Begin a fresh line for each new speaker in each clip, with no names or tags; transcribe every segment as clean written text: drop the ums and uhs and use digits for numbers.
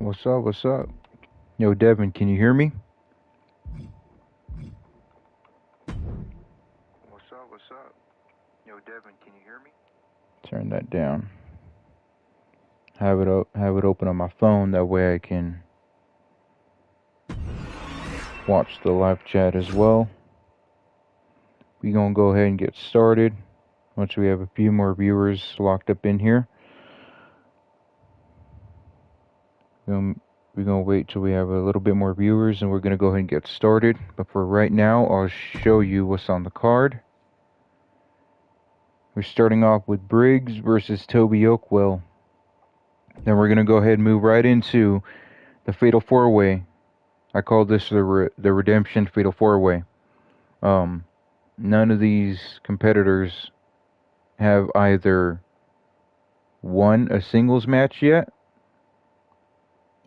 What's up? What's up? Yo, Devin, can you hear me? What's up? What's up? Yo, Devin, can you hear me? Turn that down. Have it open on my phone. That way I can watch the live chat as well. We gonna go ahead and get started once we have a few more viewers locked up in here. We're gonna wait till we have a little bit more viewers, and we're gonna go ahead and get started. But for right now, I'll show you what's on the card. We're starting off with Briggs versus Toby Oakwell. Then we're gonna go ahead and move right into the Fatal 4-Way. I call this the Redemption Fatal 4-Way. None of these competitors have either won a singles match yet,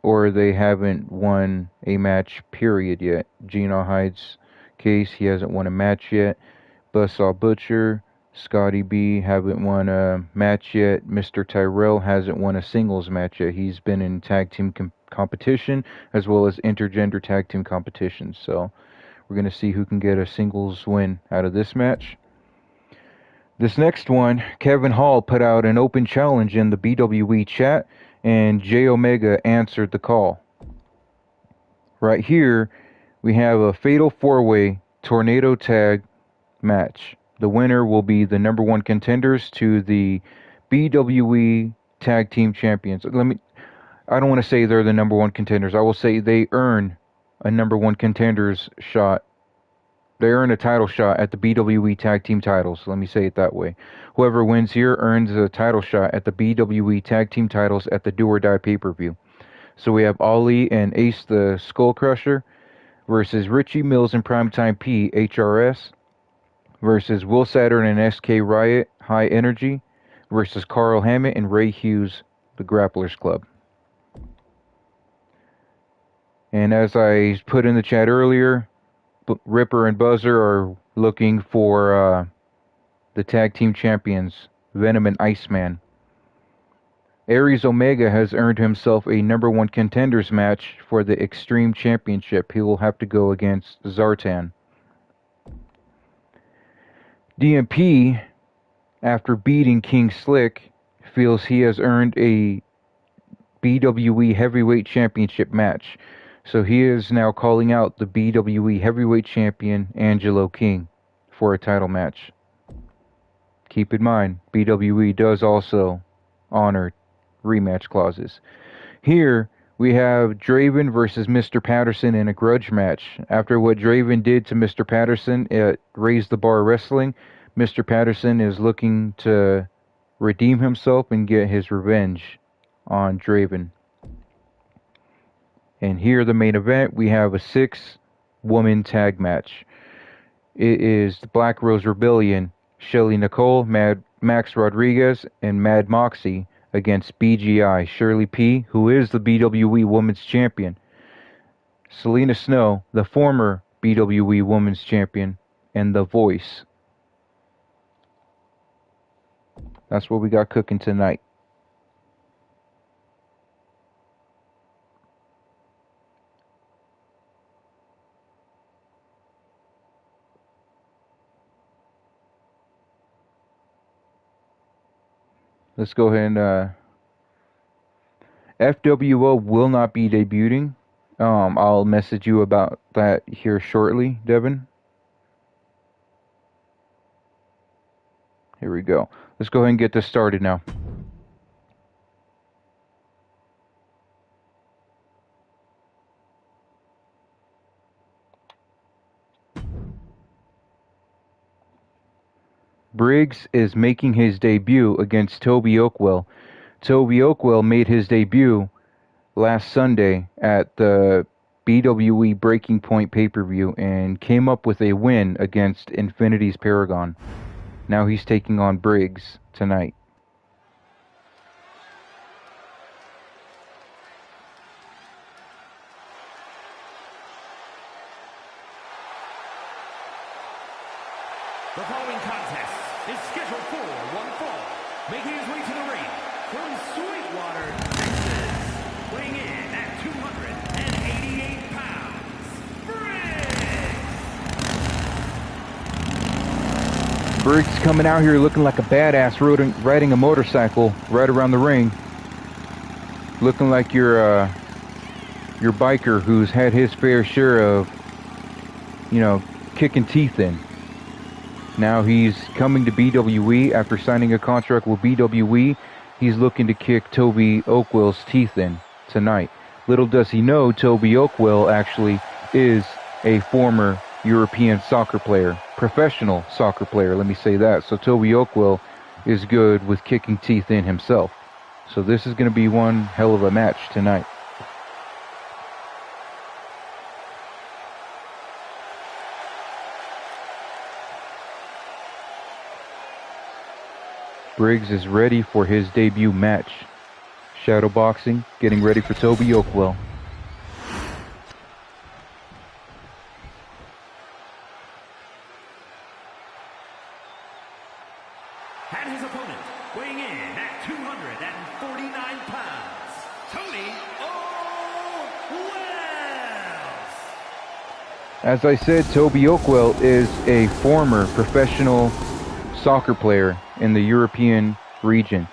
or they haven't won a match period yet. Gino Hyde's case, he hasn't won a match yet. Buzzsaw Butcher, Scotty B haven't won a match yet. Mr. Tyrell hasn't won a singles match yet. He's been in tag team competition as well as intergender tag team competition. So we're going to see who can get a singles win out of this match. This next one, Kevin Hall put out an open challenge in the BWE chat, and J Omega answered the call. Right here, we have a Fatal 4-Way Tornado Tag match. The winner will be the number one contenders to the BWE Tag Team Champions. I don't want to say they're the number one contenders. I will say they earn a number one contenders shot. They earn a title shot at the BWE Tag Team titles. Let me say it that way. Whoever wins here earns a title shot at the BWE Tag Team titles at the Do or Die pay-per-view. So we have Ali and Ace the Skull Crusher versus Richie Mills and Primetime P, HRS, versus Will Saturn and SK Riot, High Energy, versus Carl Hammett and Ray Hughes, the Grapplers Club. And as I put in the chat earlier, Ripper and Buzzer are looking for the tag team champions, Venom and Iceman. Aries Omega has earned himself a number one contenders match for the Extreme Championship. He will have to go against Zartan. DMP, after beating King Slick, feels he has earned a BWE Heavyweight Championship match. So he is now calling out the BWE Heavyweight Champion, Angelo King, for a title match. Keep in mind, BWE does also honor rematch clauses. Here, we have Draven versus Mr. Patterson in a grudge match. After what Draven did to Mr. Patterson at Raise the Bar Wrestling, Mr. Patterson is looking to redeem himself and get his revenge on Draven. And here, the main event, we have a 6-woman tag match. It is the Black Rose Rebellion, Shelly Nicole, Max Rodriguez, and Mad Moxie against BGI, Shirley P., who is the BWE Women's Champion, Selena Snow, the former BWE Women's Champion, and The Voice. That's what we got cooking tonight. Let's go ahead and FWO will not be debuting. I'll message you about that here shortly, Devin. Here we go. Let's go ahead and get this started now. Briggs is making his debut against Toby Oakwell. Toby Oakwell made his debut last Sunday at the BWE Breaking Point pay-per-view and came up with a win against Infinity's Paragon. Now he's taking on Briggs tonight.
The following contest is scheduled for one fall. Making his way to the ring from Sweetwater, Texas, weighing in at 288 pounds, Briggs.
Briggs coming out here looking like a badass riding a motorcycle right around the ring. Looking like your biker who's had his fair share of, you know, kicking teeth in. Now he's coming to BWE after signing a contract with BWE. He's looking to kick Toby Oakwell's teeth in tonight. Little does he know, Toby Oakwell actually is a former European soccer player, professional soccer player, let me say that. So Toby Oakwell is good with kicking teeth in himself. So this is going to be one hell of a match tonight. Briggs is ready for his debut match. Shadowboxing, getting ready for Toby Oakwell.
And his opponent, weighing in at 249 pounds, Toby Oakwell.
As I said, Toby Oakwell is a former professional soccer player in the European region.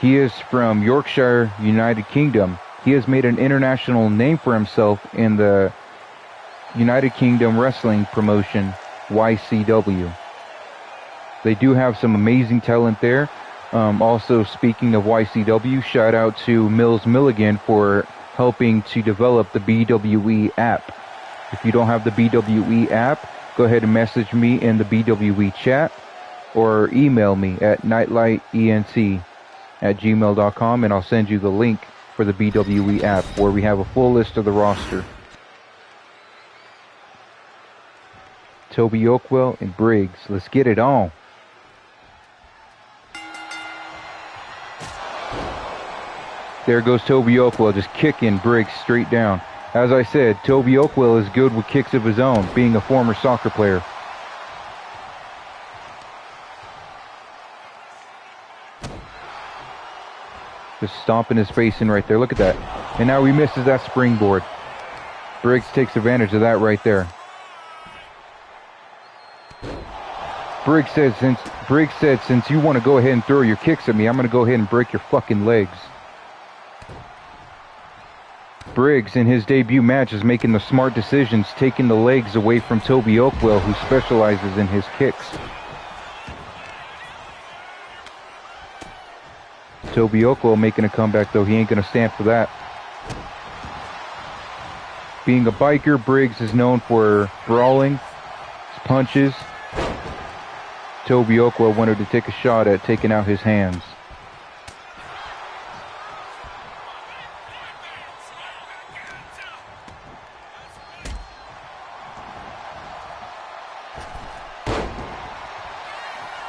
He is from Yorkshire, United Kingdom. He has made an international name for himself in the United Kingdom wrestling promotion, YCW. They do have some amazing talent there. Also, speaking of YCW, shout out to Mills Milligan for helping to develop the BWE app. If you don't have the BWE app, go ahead and message me in the BWE chat or email me at nightlightent@gmail.com and I'll send you the link for the BWE app where we have a full list of the roster. Toby Oakwell and Briggs, let's get it on. There goes Toby Oakwell just kicking Briggs straight down. As I said, Toby Oakwell is good with kicks of his own, being a former soccer player. Just stomping his face in right there. Look at that. And now he misses that springboard. Briggs takes advantage of that right there. Briggs said, since you want to go ahead and throw your kicks at me, I'm going to go ahead and break your fucking legs. Briggs, in his debut match, is making the smart decisions, taking the legs away from Toby Oakwell, who specializes in his kicks. Toby Oakwell making a comeback, though he ain't going to stand for that. Being a biker, Briggs is known for brawling, his punches. Toby Oakwell wanted to take a shot at taking out his hands.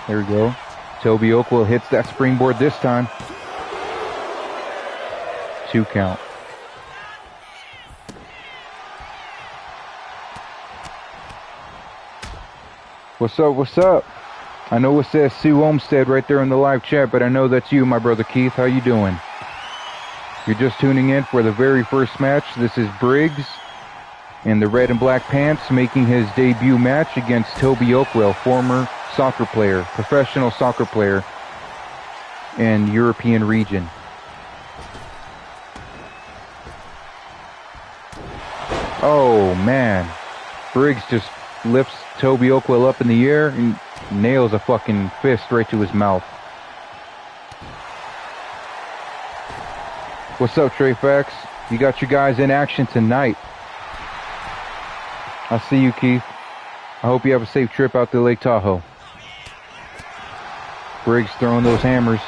There we go. Toby Oakwell hits that springboard this time. 2 count. What's up, what's up? I know it says Sue Olmstead right there in the live chat, but I know that's you, my brother Keith. How you doing? You're just tuning in for the very first match. This is Briggs in the red and black pants making his debut match against Toby Oakwell, former soccer player, professional soccer player in European region. Oh man, Briggs just lifts Toby Oakwell up in the air and nails a fucking fist right to his mouth. What's up, Trey Fax? You got your guys in action tonight. I'll see you, Keith. I hope you have a safe trip out to Lake Tahoe. Briggs throwing those hammers.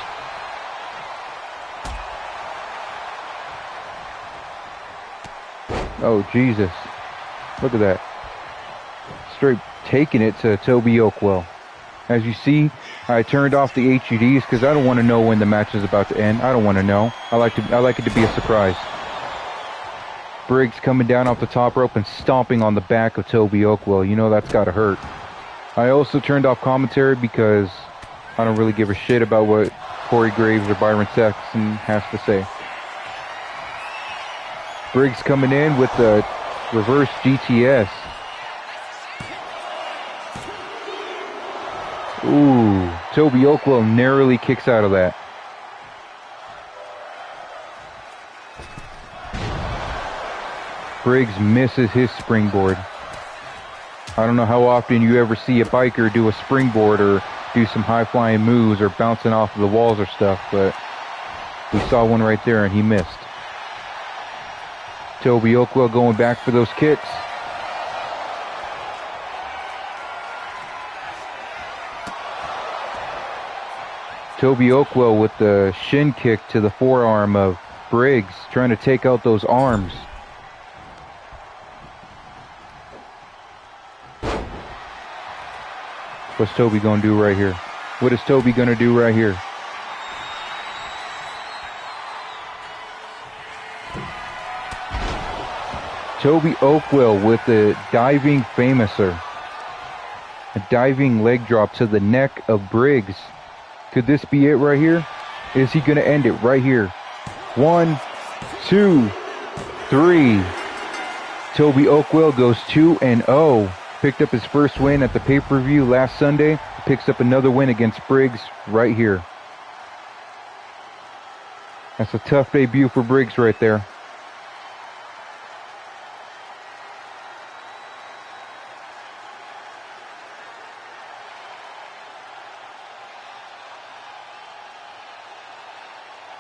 Oh, Jesus. Look at that. Straight taking it to Toby Oakwell. As you see, I turned off the HUDs because I don't want to know when the match is about to end. I don't want to know. I like it to be a surprise. Briggs coming down off the top rope and stomping on the back of Toby Oakwell. You know that's got to hurt. I also turned off commentary because I don't really give a shit about what Corey Graves or Byron Saxton has to say. Briggs coming in with the reverse GTS. Ooh, Toby Oakwell narrowly kicks out of that. Briggs misses his springboard. I don't know how often you ever see a biker do a springboard or do some high-flying moves or bouncing off of the walls or stuff, but we saw one right there and he missed. Toby Oakwell going back for those kicks. Toby Oakwell with the shin kick to the forearm of Briggs, trying to take out those arms. What's Toby gonna do right here? What is Toby gonna do right here? Toby Oakwell with the diving famouser. A diving leg drop to the neck of Briggs. Could this be it right here? Is he gonna end it right here? 1, 2, 3. Toby Oakwell goes 2-0. Picked up his first win at the pay-per-view last Sunday. Picks up another win against Briggs right here. That's a tough debut for Briggs right there.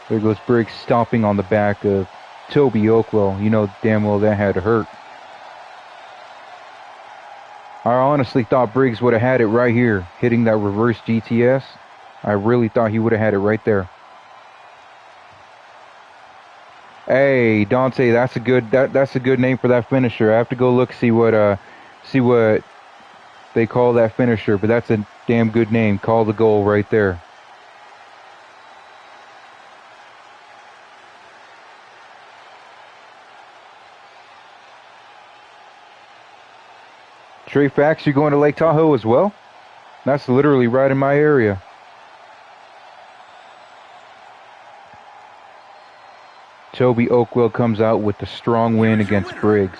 There goes Briggs stomping on the back of Toby Oakwell. You know damn well that had to hurt. I honestly thought Briggs would have had it right here, hitting that reverse GTS. I really thought he would have had it right there. Hey, Dante, that's a good name for that finisher. I have to go look see what they call that finisher, but that's a damn good name. Call the goal right there. Trey Fax, you going to Lake Tahoe as well? That's literally right in my area. Toby Oakwell comes out with the strong win against Briggs.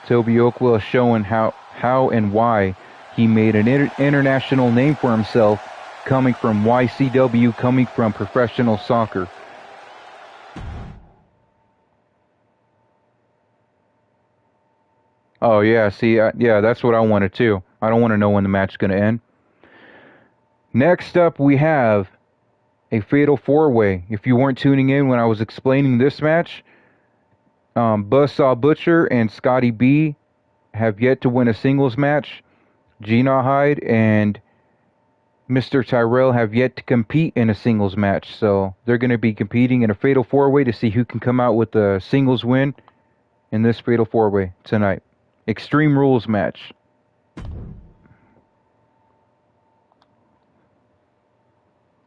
Toby Oakwell showing how and why he made an international name for himself, coming from YCW, coming from professional soccer. Oh yeah, see, yeah, that's what I wanted too. I don't want to know when the match is going to end. Next up, we have a fatal four-way. If you weren't tuning in when I was explaining this match, Buzzsaw Butcher and Scotty B have yet to win a singles match. Gina Hyde and Mr. Tyrell have yet to compete in a singles match. So they're going to be competing in a fatal four-way to see who can come out with a singles win in this fatal four-way tonight. Extreme Rules match.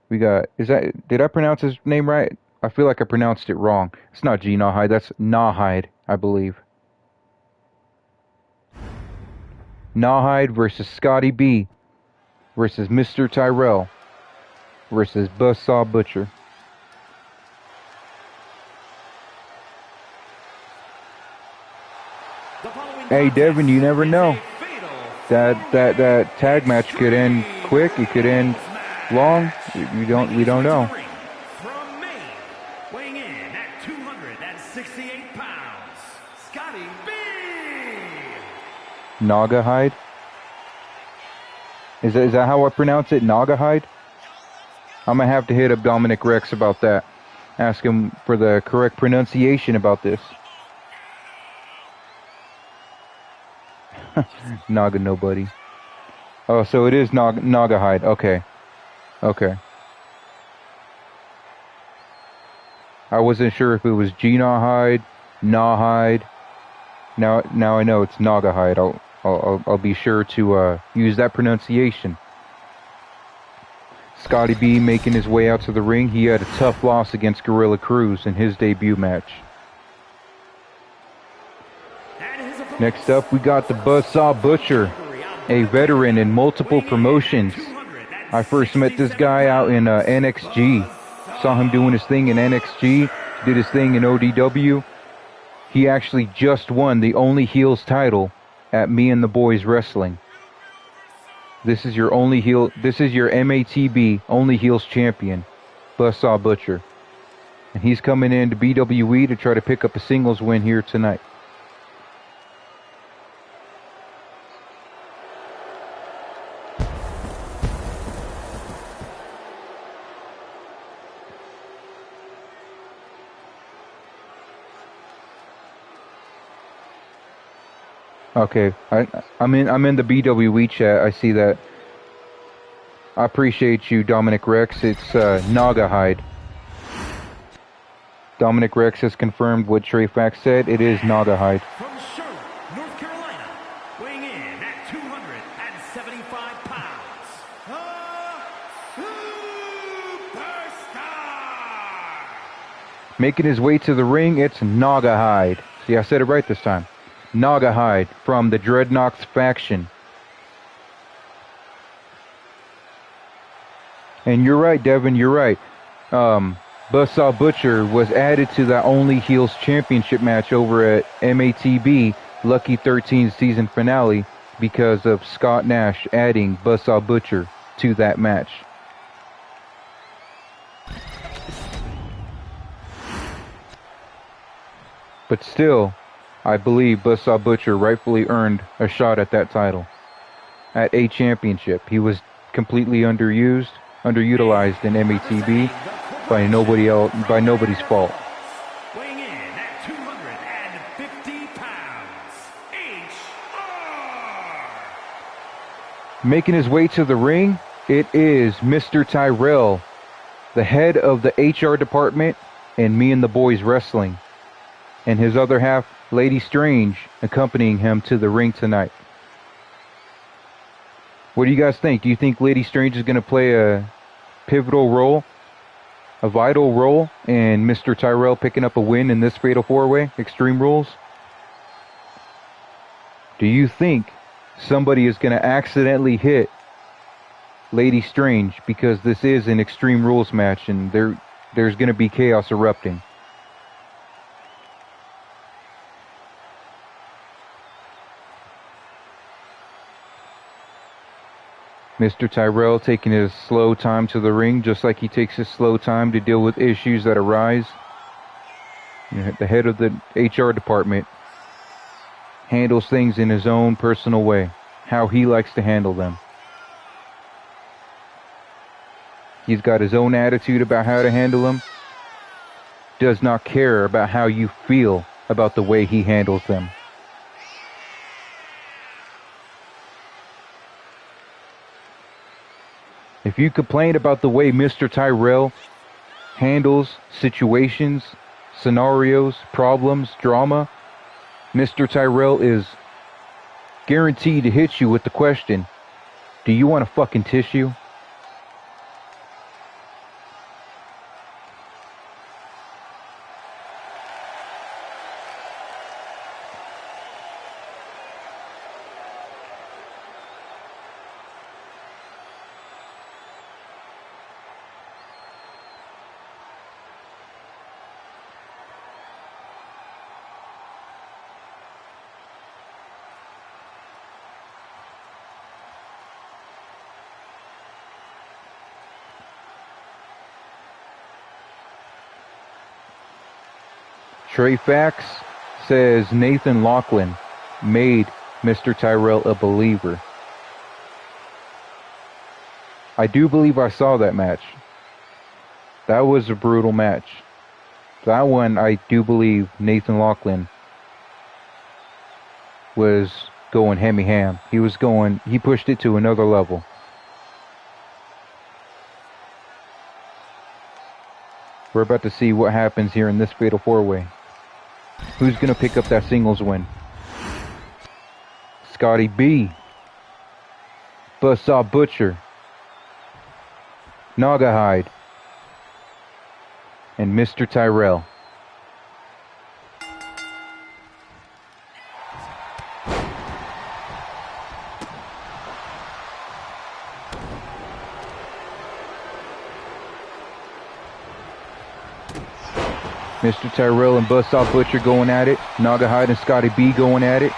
We got, did I pronounce his name right? I feel like I pronounced it wrong. It's not G Nawhide, that's Nawhide, I believe. Nawhide versus Scotty B versus Mr. Tyrell versus Buzzsaw Butcher. Hey Devin, you never know. That tag match could end quick, it could end long. We don't know. Nagahide? Is that how I pronounce it? Nagahide? I'm gonna have to hit up Dominic Rex about that. Ask him for the correct pronunciation about this. Naga nobody. Oh, so it is Nagahide. Okay. Okay. I wasn't sure if it was Gnawhide, Nawhide. Now I know it's Nagahide. I'll be sure to use that pronunciation. Scotty B making his way out to the ring. He had a tough loss against Gorilla Cruz in his debut match. Next up, we got the Buzzsaw Butcher, a veteran in multiple promotions. I first met this guy out in NXG. Saw him doing his thing in NXG, did his thing in ODW. He actually just won the Only Heels title at Me and the Boys Wrestling. This is your Only Heel, this is your MATB Only Heels champion, Buzzsaw Butcher. And he's coming in to BWE to try to pick up a singles win here tonight. Okay, I'm in the BWE chat. I see that. I appreciate you, Dominic Rex. It's Naga Hide. Dominic Rex has confirmed what Trey Fax said. It is Naga Hide.
From Charlotte, North Carolina, weighing in at 275 pounds, Superstar!
Making his way to the ring, it's Naga Hide. See, I said it right this time. Naga Hide from the Dreadnoks faction. And you're right, Devin, you're right. Buzzsaw Butcher was added to that Only Heels Championship match over at MATB Lucky 13 season finale because of Scott Nash adding Buzzsaw Butcher to that match. But still, I believe Buzzsaw Butcher rightfully earned a shot at that title. At a championship. He was completely underutilized in MATB by nobody's fault.
Weighing in at 250 pounds, HR!
Making his way to the ring, it is Mr. Tyrell, the head of the HR department in Me and the Boys Wrestling, and his other half, Lady Strange, accompanying him to the ring tonight. What do you guys think? Do you think Lady Strange is going to play a pivotal role, a vital role in Mr. Tyrell picking up a win in this Fatal 4-Way, Extreme Rules? Do you think somebody is going to accidentally hit Lady Strange because this is an Extreme Rules match and there's going to be chaos erupting? Mr. Tyrell taking his slow time to the ring, just like he takes his slow time to deal with issues that arise. The head of the HR department handles things in his own personal way, how he likes to handle them. He's got his own attitude about how to handle them. Does not care about how you feel about the way he handles them. If you complain about the way Mr. Tyrell handles situations, scenarios, problems, drama, Mr. Tyrell is guaranteed to hit you with the question, do you want a fucking tissue? Trey Fax says Nathan Lachlan made Mr. Tyrell a believer. I do believe I saw that match. That was a brutal match. That one, I do believe Nathan Lachlan was going ham. He pushed it to another level. We're about to see what happens here in this Fatal 4-Way. Who's going to pick up that singles win? Scotty B. Buzzsaw Butcher. Naugahyde, and Mr. Tyrell. Mr. Tyrell and Buzzsaw Butcher going at it. Naugahyde and Scotty B going at it.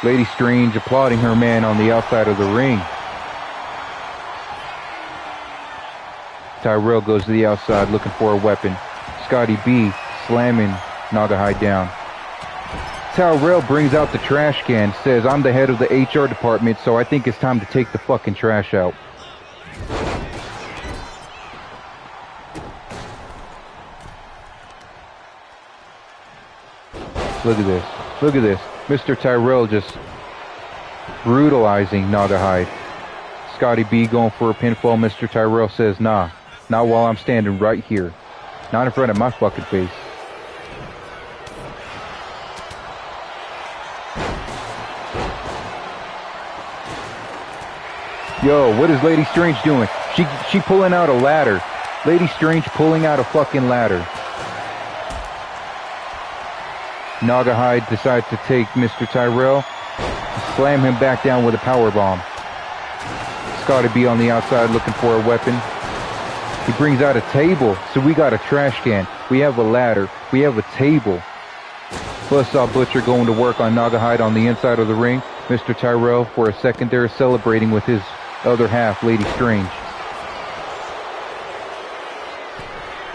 Lady Strange applauding her man on the outside of the ring. Tyrell goes to the outside looking for a weapon. Scotty B slamming Naugahyde down. Tyrell brings out the trash can, says, "I'm the head of the HR department, so I think it's time to take the fucking trash out." Look at this. Look at this. Mr. Tyrell just brutalizing Naugahyde. Scotty B going for a pinfall. Mr. Tyrell says, "Nah. Not while I'm standing right here. Not in front of my fucking face." Yo, what is Lady Strange doing? She pulling out a ladder. Lady Strange pulling out a fucking ladder. Naugahyde decides to take Mr. Tyrell, slam him back down with a powerbomb. Scotty B on the outside looking for a weapon. He brings out a table, so we got a trash can. We have a ladder. We have a table. Buzzsaw Butcher going to work on Naugahyde on the inside of the ring. Mr. Tyrell, for a second there, celebrating with his other half, Lady Strange.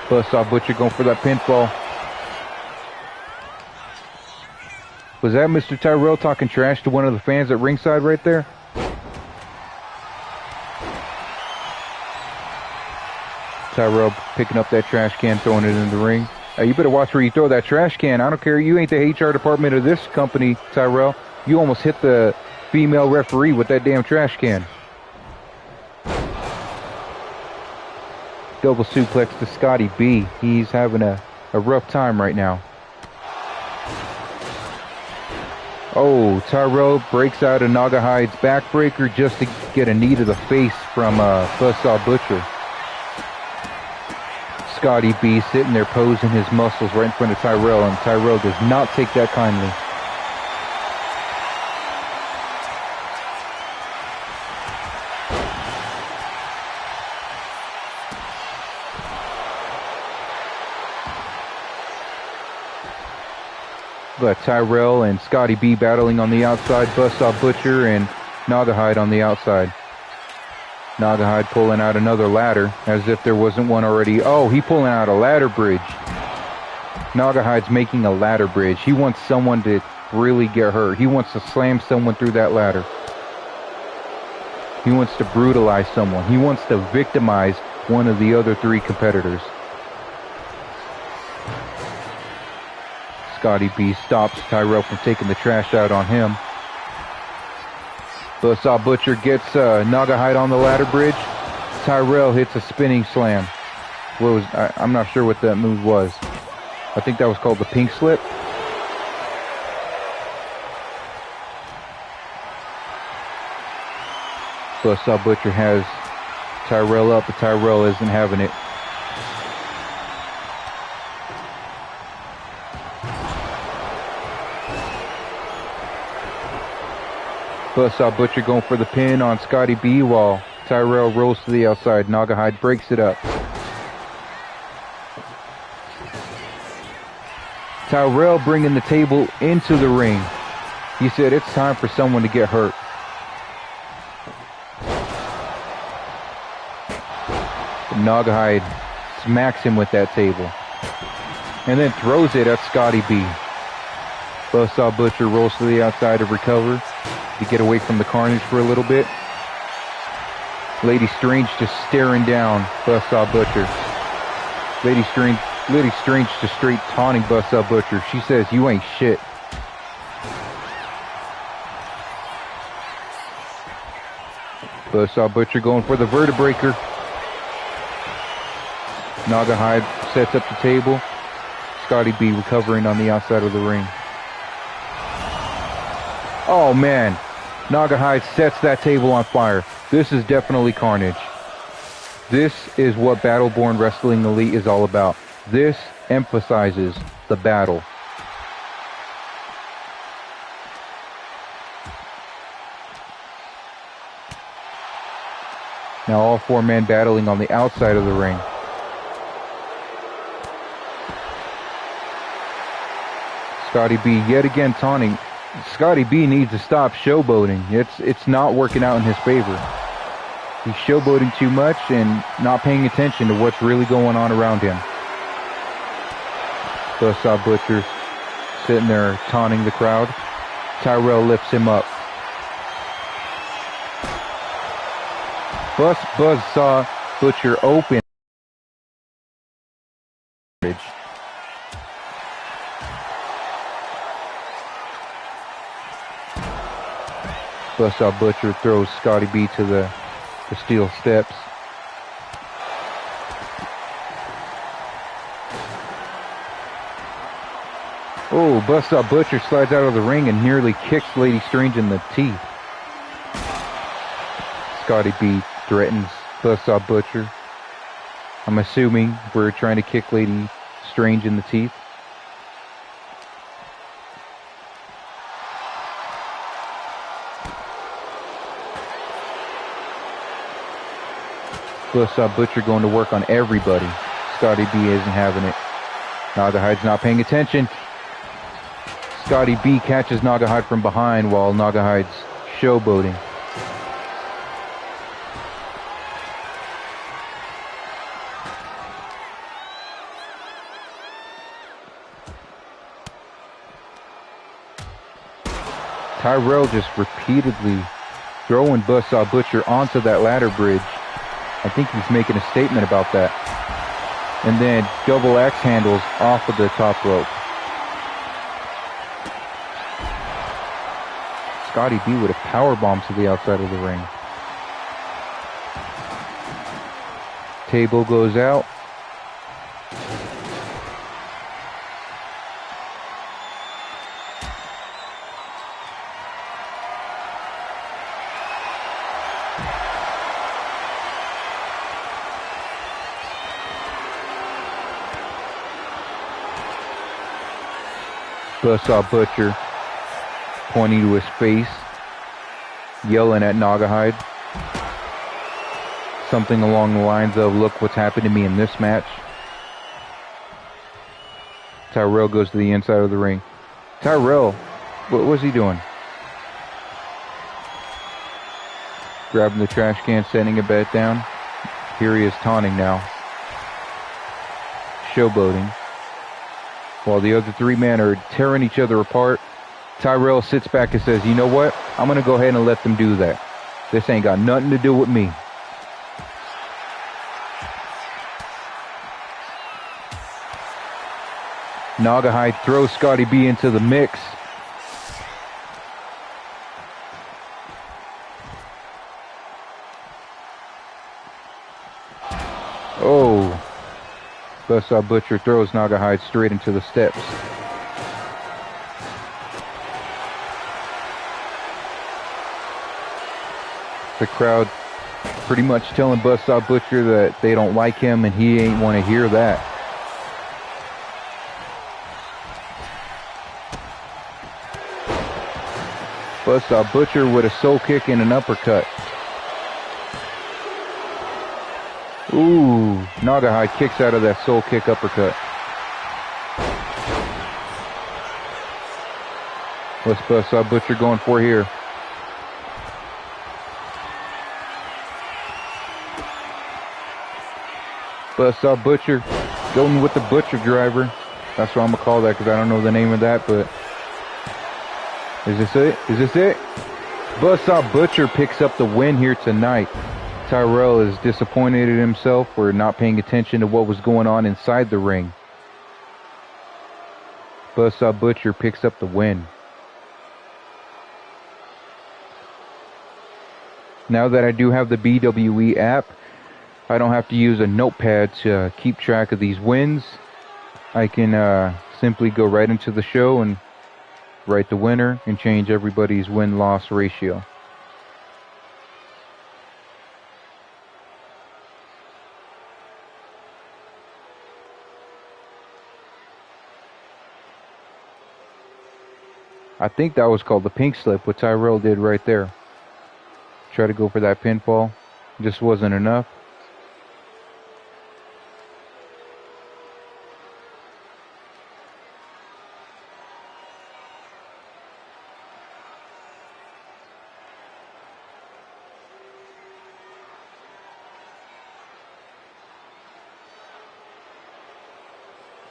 Buzzsaw Butcher going for that pinfall. Was that Mr. Tyrell talking trash to one of the fans at ringside right there? Tyrell picking up that trash can, throwing it in the ring. Hey, you better watch where you throw that trash can. I don't care. You ain't the HR department of this company, Tyrell. You almost hit the female referee with that damn trash can. Double suplex to Scotty B. He's having a rough time right now. Oh, Tyrell breaks out of Naugahyde's backbreaker just to get a knee to the face from Buzzsaw Butcher. Scotty B sitting there posing his muscles right in front of Tyrell, and Tyrell does not take that kindly. Got Tyrell and Scotty B battling on the outside, Buzzsaw Butcher and Naugahyde on the outside. Naugahyde pulling out another ladder, as if there wasn't one already. Oh, he pulling out a ladder bridge. Naugahyde's making a ladder bridge. He wants someone to really get hurt. He wants to slam someone through that ladder. He wants to brutalize someone. He wants to victimize one of the other three competitors. Scotty B stops Tyrell from taking the trash out on him. Buzzsaw Butcher gets Naugahyde on the ladder bridge. Tyrell hits a spinning slam. I'm not sure what that move was. I think that was called the pink slip. Buzzsaw Butcher has Tyrell up, but Tyrell isn't having it. Buzzsaw Butcher going for the pin on Scotty B while Tyrell rolls to the outside. Naugahyde breaks it up. Tyrell bringing the table into the ring. He said it's time for someone to get hurt. Naugahyde smacks him with that table and then throws it at Scotty B. Buzzsaw Butcher rolls to the outside to recover, to get away from the carnage for a little bit. Lady Strange just staring down Buzzsaw Butcher. Lady Strange just straight taunting Buzzsaw Butcher. She says, "You ain't shit." Buzzsaw Butcher going for the vertebraker. Naugahyde sets up the table. Scotty B recovering on the outside of the ring. Oh man, Naugahyde sets that table on fire. This is definitely carnage. This is what Battleborn Wrestling Elite is all about. This emphasizes the battle. Now all four men battling on the outside of the ring. Scotty B yet again taunting. Scotty B needs to stop showboating. It's not working out in his favor. He's showboating too much and not paying attention to what's really going on around him. Buzzsaw Butcher sitting there taunting the crowd. Tyrell lifts him up. Buzzsaw Butcher open. Buzzsaw Butcher throws Scotty B to the steel steps. Oh, Buzzsaw Butcher slides out of the ring and nearly kicks Lady Strange in the teeth. Scotty B threatens Buzzsaw Butcher. I'm assuming we're trying to kick Lady Strange in the teeth. Buzzsaw Butcher going to work on everybody. Scotty B isn't having it. Nagahide's not paying attention. Scotty B catches Nagahide from behind while Nagahide's showboating. Tyrell just repeatedly throwing Buzzsaw Butcher onto that ladder bridge. I think he's making a statement about that. And then double axe handles off of the top rope. Scotty B with a powerbomb to the outside of the ring. Table goes out. Buzzsaw Butcher pointing to his face, yelling at Nagahide. Something along the lines of, "Look what's happened to me in this match." Tyrell goes to the inside of the ring. Tyrell, what was he doing? Grabbing the trash can, setting it back down. Here he is taunting now. Showboating. While the other three men are tearing each other apart, Tyrell sits back and says, "You know what? I'm going to go ahead and let them do that. This ain't got nothing to do with me." Nagahide throws Scotty B into the mix. Oh. Buzzsaw Butcher throws Nagahide straight into the steps. The crowd pretty much telling Buzzsaw Butcher that they don't like him and he ain't want to hear that. Buzzsaw Butcher with a soul kick and an uppercut. Ooh, Nagahide kicks out of that soul kick uppercut. What's Buzzsaw Butcher going for here? Buzzsaw Butcher going with the Butcher Driver. That's what I'm going to call that because I don't know the name of that, but... Is this it? Is this it? Buzzsaw Butcher picks up the win here tonight. Tyrell is disappointed in himself for not paying attention to what was going on inside the ring. Buzzsaw Butcher picks up the win. Now that I do have the BWE app, I don't have to use a notepad to keep track of these wins. I can simply go right into the show and write the winner and change everybody's win-loss ratio. I think that was called the pink slip, what Tyrell did right there. Try to go for that pinfall. Just wasn't enough.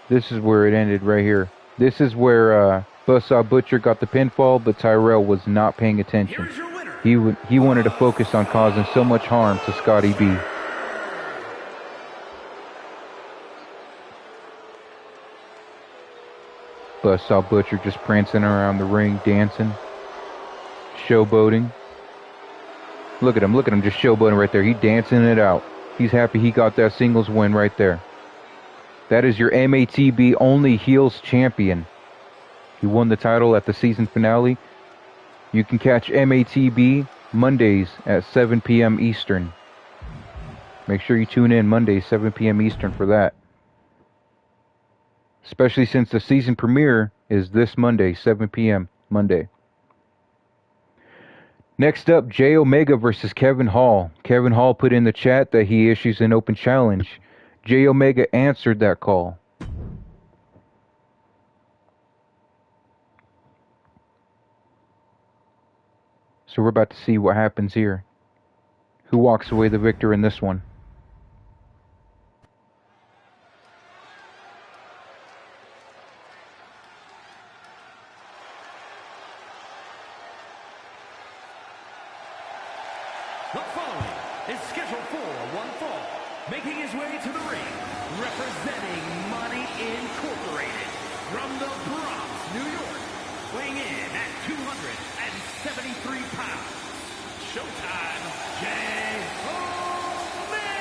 This is where it ended right here. This is where Buzzsaw Butcher got the pinfall, but Tyrell was not paying attention. He wanted to focus on causing so much harm to Scotty B. Buzzsaw Butcher just prancing around the ring, dancing, showboating. Look at him just showboating right there. He's dancing it out. He's happy he got that singles win right there. That is your MATB only heels champion. He won the title at the season finale. You can catch MATB Mondays at 7 p.m. Eastern. Make sure you tune in Mondays, 7 p.m. Eastern for that. Especially since the season premiere is this Monday, 7 p.m. Monday. Next up, J Omega versus Kevin Hall. Kevin Hall put in the chat that he issues an open challenge. J Omega answered that call. So we're about to see what happens here. Who walks away the victor in this one?
The following is scheduled for one fall, making his way to the ring, representing Money Incorporated, from the Bronx, New York, weighing in at 273 pounds, Showtime, J. Omega!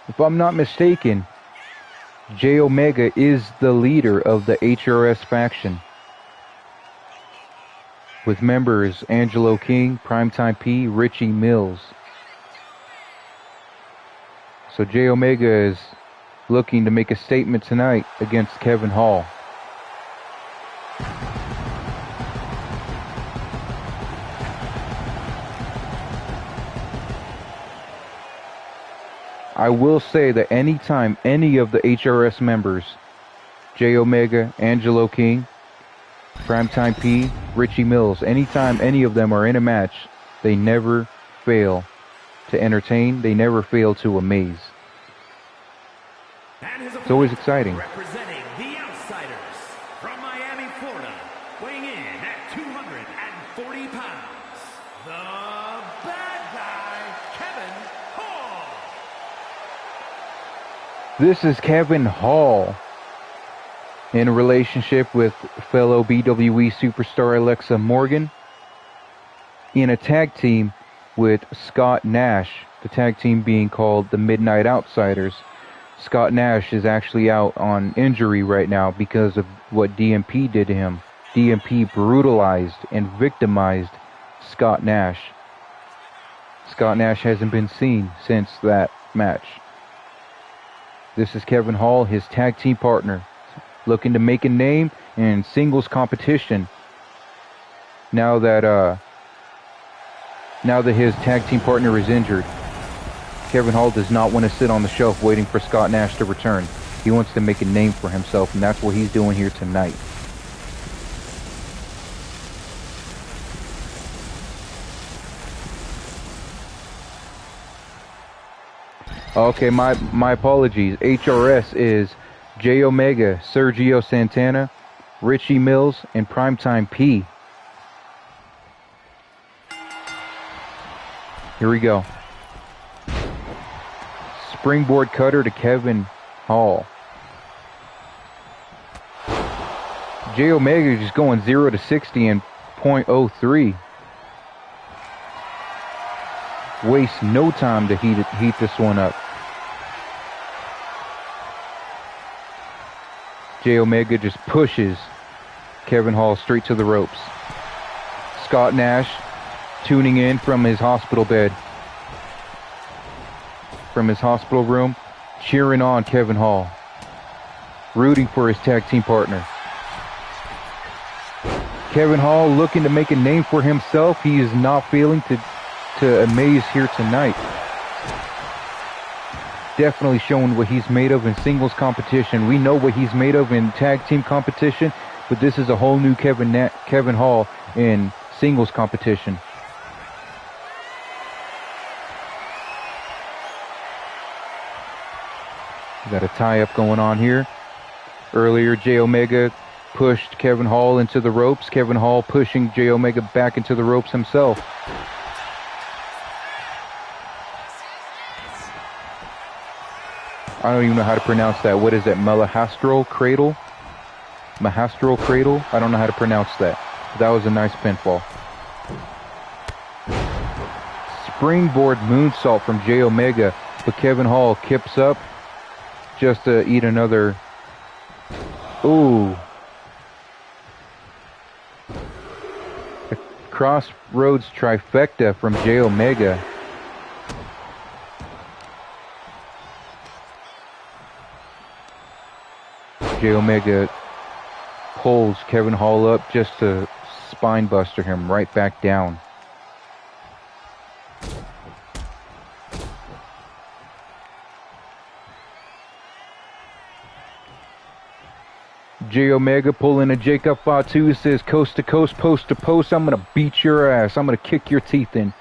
If I'm not mistaken, J Omega is the leader of the HRS faction, with members Angelo King, Primetime P, Richie Mills. So J Omega is looking to make a statement tonight against Kevin Hall. I will say that anytime any of the HRS members, J Omega, Angelo King, Primetime P, Richie Mills, anytime any of them are in a match, they never fail to entertain, they never fail to amaze. It's always exciting.
Representing the Outsiders, from Miami, Florida, weighing in at 240 pounds, the bad guy, Kevin Hall.
This is Kevin Hall, in a relationship with fellow BWE superstar Alexa Morgan, in a tag team with Scott Nash, the tag team being called the Midnight Outsiders. Scott Nash is actually out on injury right now because of what DMP did to him. DMP brutalized and victimized Scott Nash. Scott Nash hasn't been seen since that match. This is Kevin Hall, his tag team partner, looking to make a name in singles competition now that his tag team partner is injured. Kevin Hall does not want to sit on the shelf waiting for Scott Nash to return. He wants to make a name for himself, and that's what he's doing here tonight. Okay, my apologies. HRS is J Omega, Sergio Santana, Richie Mills, and Primetime P. Here we go. Springboard cutter to Kevin Hall. J Omega is just going 0 to 60 in .03. Waste no time to heat this one up. J Omega just pushes Kevin Hall straight to the ropes. Scott Nash tuning in from his hospital bed, from his hospital room, cheering on Kevin Hall, rooting for his tag team partner. Kevin Hall looking to make a name for himself. He is not failing to amaze here tonight. Definitely showing what he's made of in singles competition. We know what he's made of in tag team competition, but this is a whole new Kevin Hall in singles competition. We got a tie-up going on here. Earlier, J Omega pushed Kevin Hall into the ropes. Kevin Hall pushing J Omega back into the ropes himself. I don't even know how to pronounce that. What is that? Mahastral Cradle? Mahastral Cradle? I don't know how to pronounce that. That was a nice pinfall. Springboard moonsault from J Omega, but Kevin Hall kips up just to eat another. Ooh. A Crossroads trifecta from J Omega. J Omega pulls Kevin Hall up just to spine buster him right back down. J Omega pulling a Jacob Fatu, says coast to coast, post to post. I'm gonna beat your ass. I'm gonna kick your teeth in.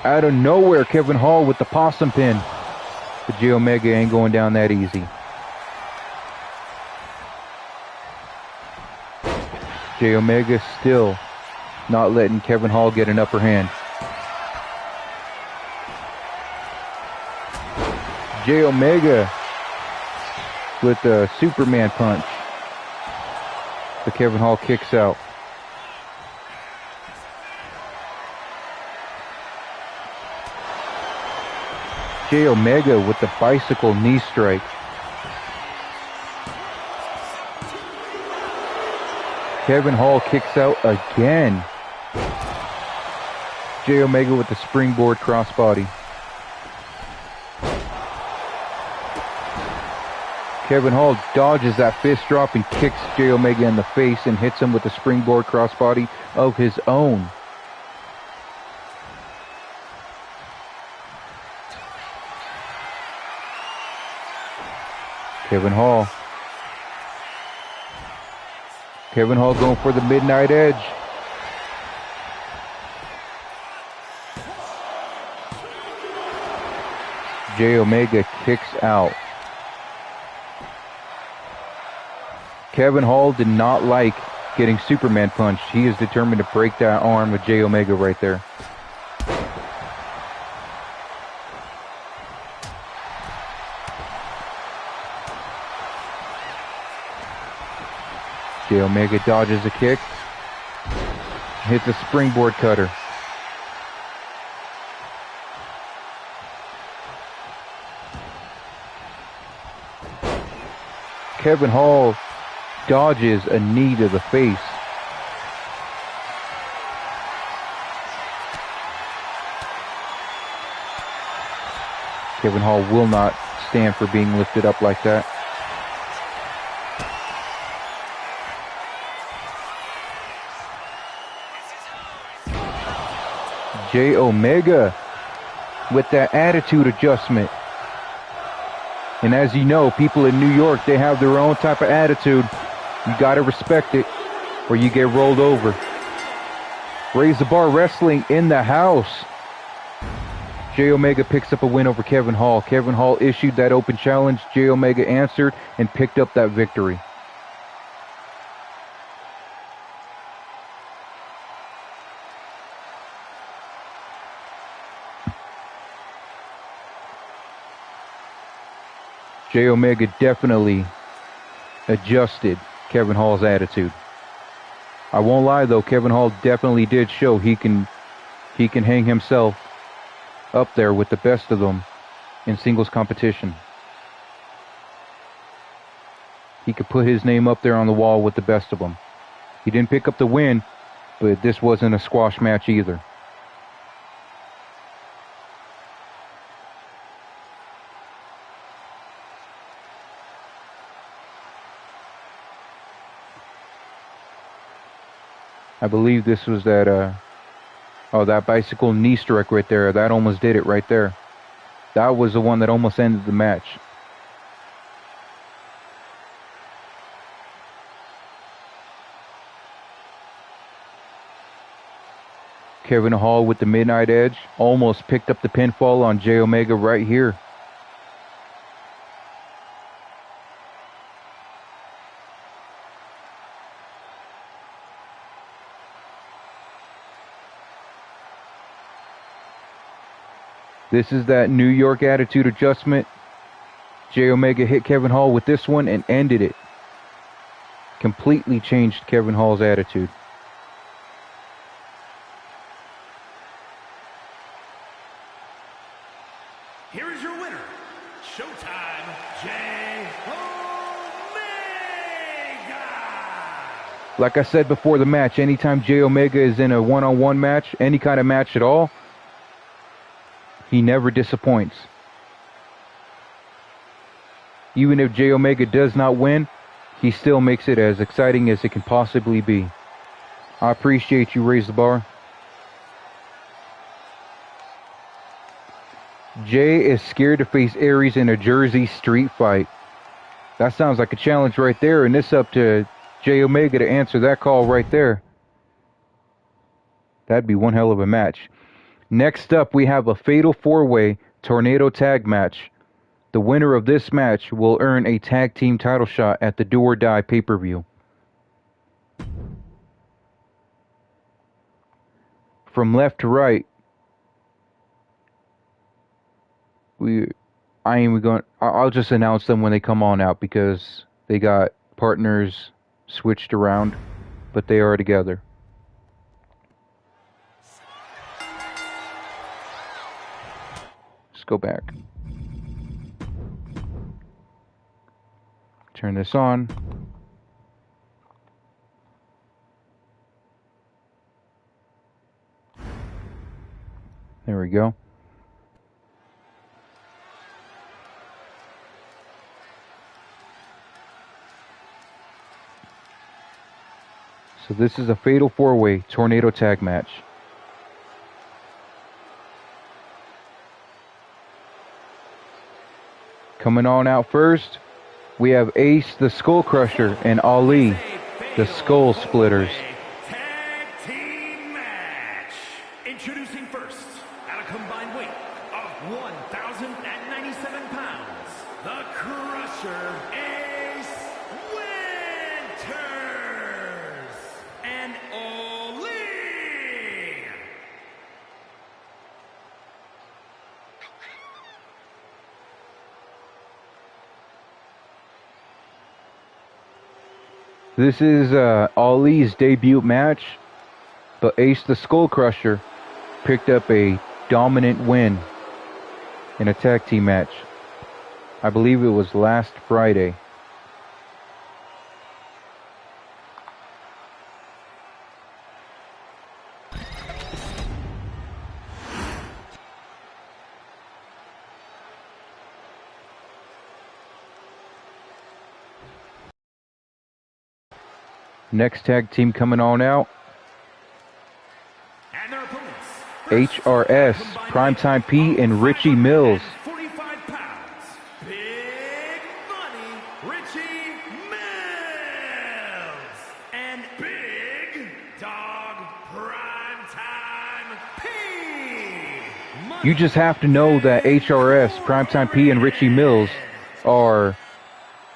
Out of nowhere, Kevin Hall with the possum pin. But J Omega ain't going down that easy. J Omega still not letting Kevin Hall get an upper hand. J Omega with a Superman punch. But Kevin Hall kicks out. J Omega with the bicycle knee strike. Kevin Hall kicks out again. J Omega with the springboard crossbody. Kevin Hall dodges that fist drop and kicks J Omega in the face and hits him with the springboard crossbody of his own. Kevin Hall. Kevin Hall going for the Midnight Edge. J Omega kicks out. Kevin Hall did not like getting Superman punched. He is determined to break that arm with J Omega right there. J Omega dodges a kick. Hits a springboard cutter. Kevin Hall dodges a knee to the face. Kevin Hall will not stand for being lifted up like that. J Omega with that attitude adjustment. And as you know, people in New York, they have their own type of attitude. You gotta respect it or you get rolled over. Raise the Bar Wrestling in the house. J Omega picks up a win over Kevin Hall. Kevin Hall issued that open challenge. J Omega answered and picked up that victory. J Omega definitely adjusted Kevin Hall's attitude. I won't lie though, Kevin Hall definitely did show he can hang himself up there with the best of them in singles competition. he could put his name up there on the wall with the best of them. He didn't pick up the win, but this wasn't a squash match either. I believe this was that, that bicycle knee strike right there. That almost did it right there. That was the one that almost ended the match. Kevin Hall with the Midnight Edge almost picked up the pinfall on J Omega right here. This is that New York attitude adjustment. J Omega hit Kevin Hall with this one and ended it. Completely changed Kevin Hall's attitude.
Here is your winner, Showtime, J Omega.
Like I said before the match, anytime J Omega is in a one-on-one match, any kind of match at all, he never disappoints. Even if J Omega does not win, he still makes it as exciting as it can possibly be. I appreciate you, Raise the Bar. Jay is scared to face Aries in a Jersey street fight. That sounds like a challenge right there, and it's up to J Omega to answer that call right there. That'd be one hell of a match. Next up, we have a Fatal 4-Way Tornado Tag match. The winner of this match will earn a tag team title shot at the Do or Die pay-per-view. From left to right, I'll just announce them when they come on out because they got partners switched around, but they are together. Let's go back. Turn this on. There we go. So this is a Fatal 4-Way Tornado Tag match. Coming on out first, we have Ace the Skull Crusher and Ali the Skull Splitters.
Tag team match. Introducing first, at a combined weight of 1,097 pounds, the Crusher Ace Winters and Ali.
This is Ali's debut match, but Ace the Skull Crusher picked up a dominant win in a tag team match. I believe it was last Friday. Next tag team coming on out,
And their opponents,
HRS, Primetime P, and Richie Mills.
45 pounds, Big Money, Richie Mills, and Big Dog Primetime P.
You just have to know that HRS, Primetime P, and Richie Mills are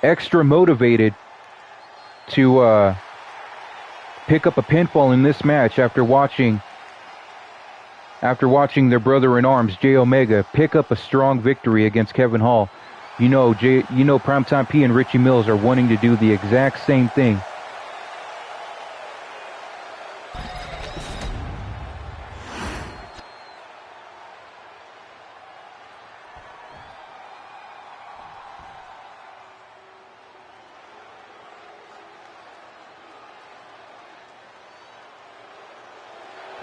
extra motivated to pick up a pinfall in this match after watching their brother-in-arms, J Omega, pick up a strong victory against Kevin Hall. You know, Primetime P and Richie Mills are wanting to do the exact same thing.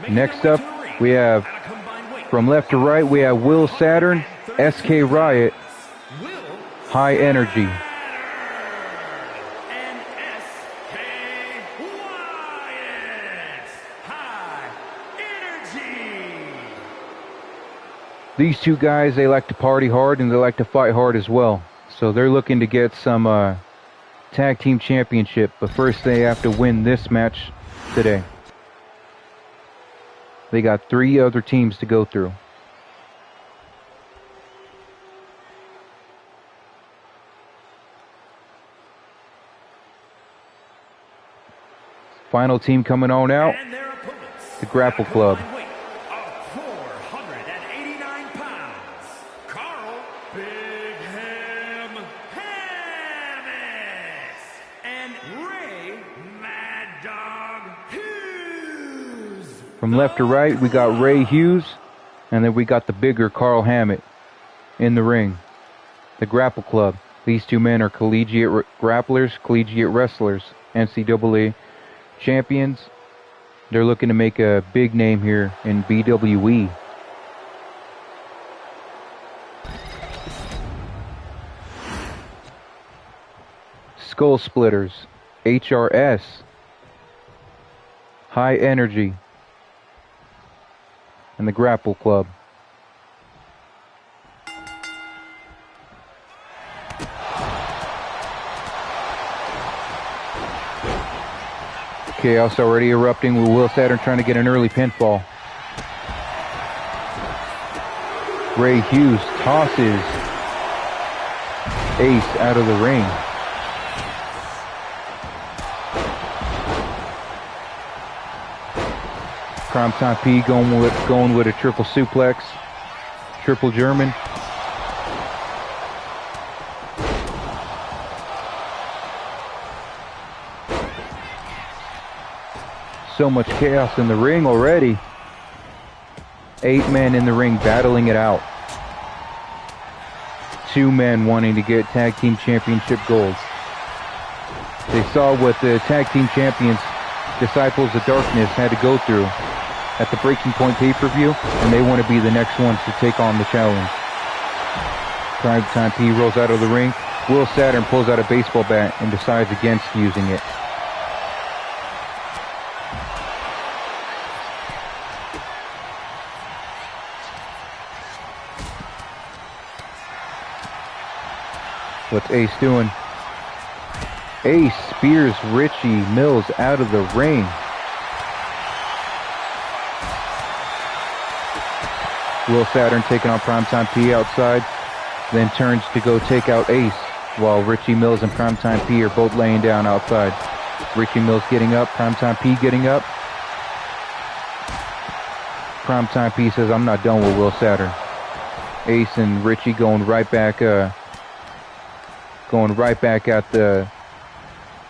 Next up, we have, from left to right, we have Will Saturn, SK Riot, High Energy.
And SK Riot, High Energy.
These two guys, they like to party hard and they like to fight hard as well. So they're looking to get some tag team championship, but first they have to win this match today. They got 3 other teams to go through. Final team coming on out, the Grapple Club.
489 pounds, Carl Big Ham Hammis and Ray Mad Dog Hughes.
From left to right, we got Ray Hughes, and then we got the bigger Carl Hammett in the ring. The Grapple Club. These two men are collegiate grapplers, collegiate wrestlers, NCAA champions. They're looking to make a big name here in BWE. Skull Splitters, HRS, High Energy, and the Grapple Club. Chaos already erupting with Will Saturn trying to get an early pinfall. Ray Hughes tosses Ace out of the ring. Primetime P going with a triple suplex, triple German. So much chaos in the ring already. 8 men in the ring battling it out. 2 men wanting to get tag team championship gold. They saw what the tag team champions, Disciples of Darkness, had to go through at the Breaking Point pay-per-view, and they want to be the next ones to take on the challenge. Primetime P rolls out of the ring. Will Saturn pulls out a baseball bat and decides against using it. What's Ace doing? Ace spears Richie Mills out of the ring. Will Saturn taking on Primetime P outside, then turns to go take out Ace, while Richie Mills and Primetime P are both laying down outside. Richie Mills getting up, Primetime P getting up. Primetime P says, "I'm not done with Will Saturn." Ace and Richie going right back at the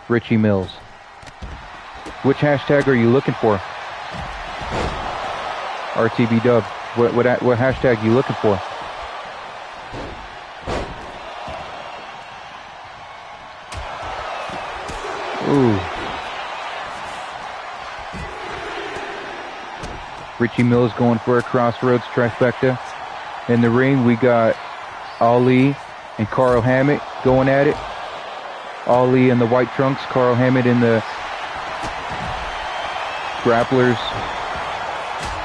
Richie Mills. Which hashtag are you looking for? RTB Dub. What hashtag are you looking for? Ooh. Richie Mills going for a Crossroads trifecta. In the ring, we got Ali and Carl Hammett going at it. Ali in the white trunks, Carl Hammett in the grapplers.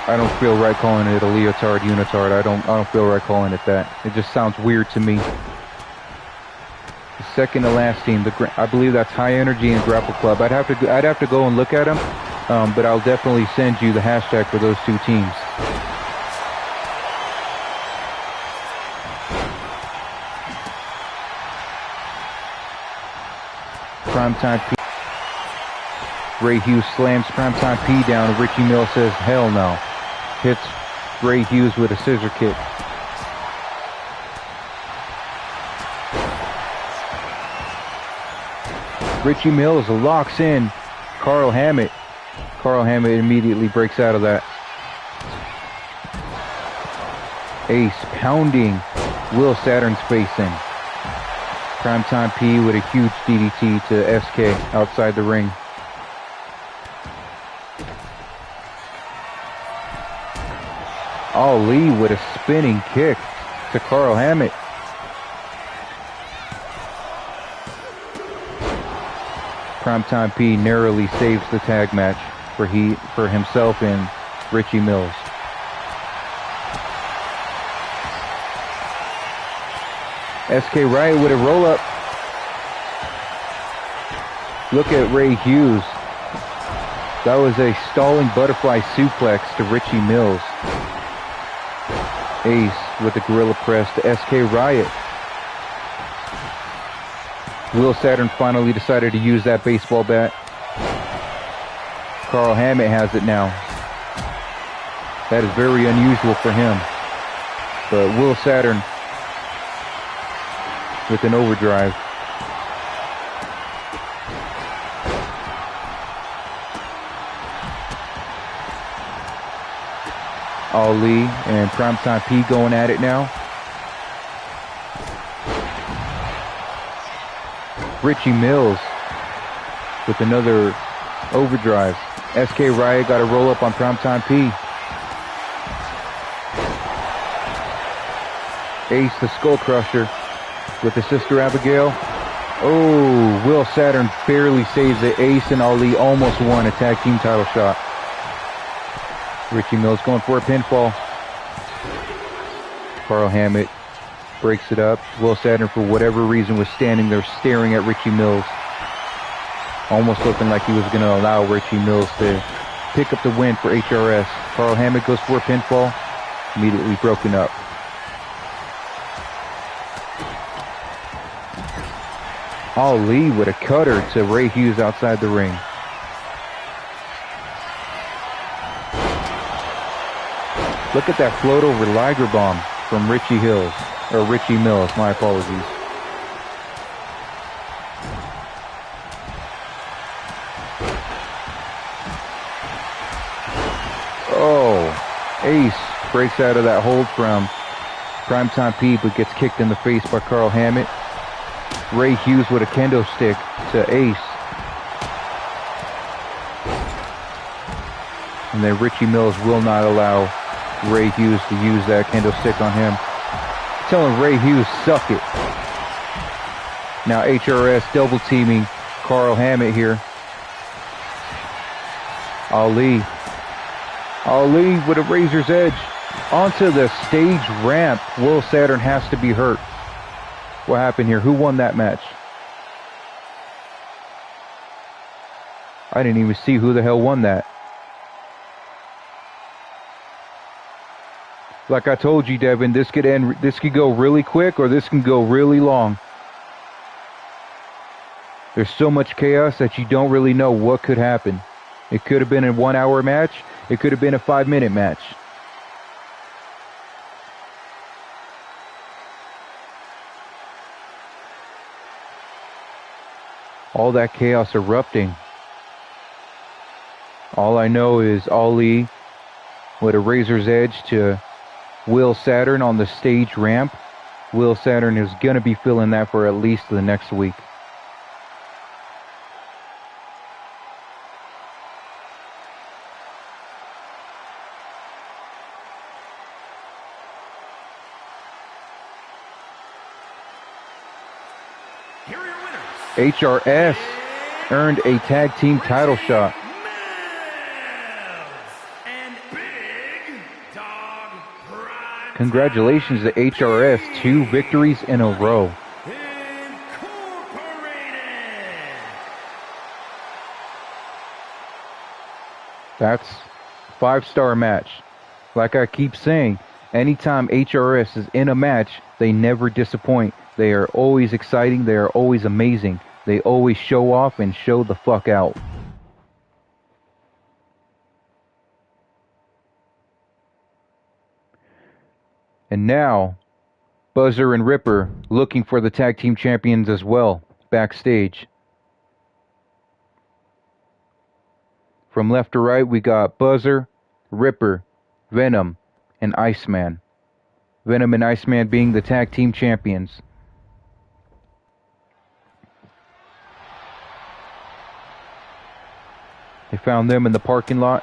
I don't feel right calling it a leotard unitard. I don't feel right calling it that. It just sounds weird to me. The second to last team, I believe that's High Energy and Grapple Club. I'd have to go and look at them, but I'll definitely send you the hashtag for those 2 teams. Primetime P. Ray Hughes slams Primetime P down. Richie Mills says, "Hell no." Hits Ray Hughes with a scissor kick. Richie Mills locks in Carl Hammett. Carl Hammett immediately breaks out of that. Ace pounding Will Saturn's face in. Primetime P with a huge DDT to SK outside the ring. Ali with a spinning kick to Carl Hammett. Primetime P narrowly saves the tag match for himself and Richie Mills. SK Riot with a roll-up. Look at Ray Hughes. That was a stalling butterfly suplex to Richie Mills. Ace with the gorilla press to SK Riot. Will Saturn finally decided to use that baseball bat. Carl Hammett has it now. That is very unusual for him. But Will Saturn with an overdrive. Ali and Primetime P going at it now. Richie Mills with another overdrive. SK Riot got a roll up on Primetime P. Ace the Skull Crusher with the Sister Abigail. Oh, Will Saturn barely saves it. Ace and Ali almost won a tag team title shot. Richie Mills going for a pinfall. Carl Hammett breaks it up. Will Saturn, for whatever reason, was standing there staring at Richie Mills. Almost looking like he was going to allow Richie Mills to pick up the win for HRS. Carl Hammett goes for a pinfall. Immediately broken up. Ali with a cutter to Ray Hughes outside the ring. Look at that float over Liger bomb from Richie Mills, my apologies. Oh, Ace breaks out of that hold from Primetime P, but gets kicked in the face by Carl Hammett. Ray Hughes with a kendo stick to Ace. And then Richie Mills will not allow Ray Hughes to use that kendo stick on him. Telling Ray Hughes, suck it. Now HRS double teaming Carl Hammett here. Ali with a razor's edge onto the stage ramp. Will Saturn has to be hurt. What happened here? Who won that match? I didn't even see who the hell won that. Like I told you, Devin, this could go really quick or this can go really long. There's so much chaos that you don't really know what could happen. It could have been a 1 hour match. It could have been a 5-minute match. All that chaos erupting. All I know is Ali with a razor's edge to Will Saturn on the stage ramp. Will Saturn is going to be feeling that for at least the next week. HRS earned a tag team title shot. Congratulations to HRS, 2 victories in a row. That's a 5-star match. Like I keep saying, anytime HRS is in a match, they never disappoint. They are always exciting. They are always amazing. They always show off and show the fuck out. And now, Buzzer and Ripper looking for the tag team champions as well, backstage. From left to right, we got Buzzer, Ripper, Venom, and Iceman. Venom and Iceman being the tag team champions. They found them in the parking lot.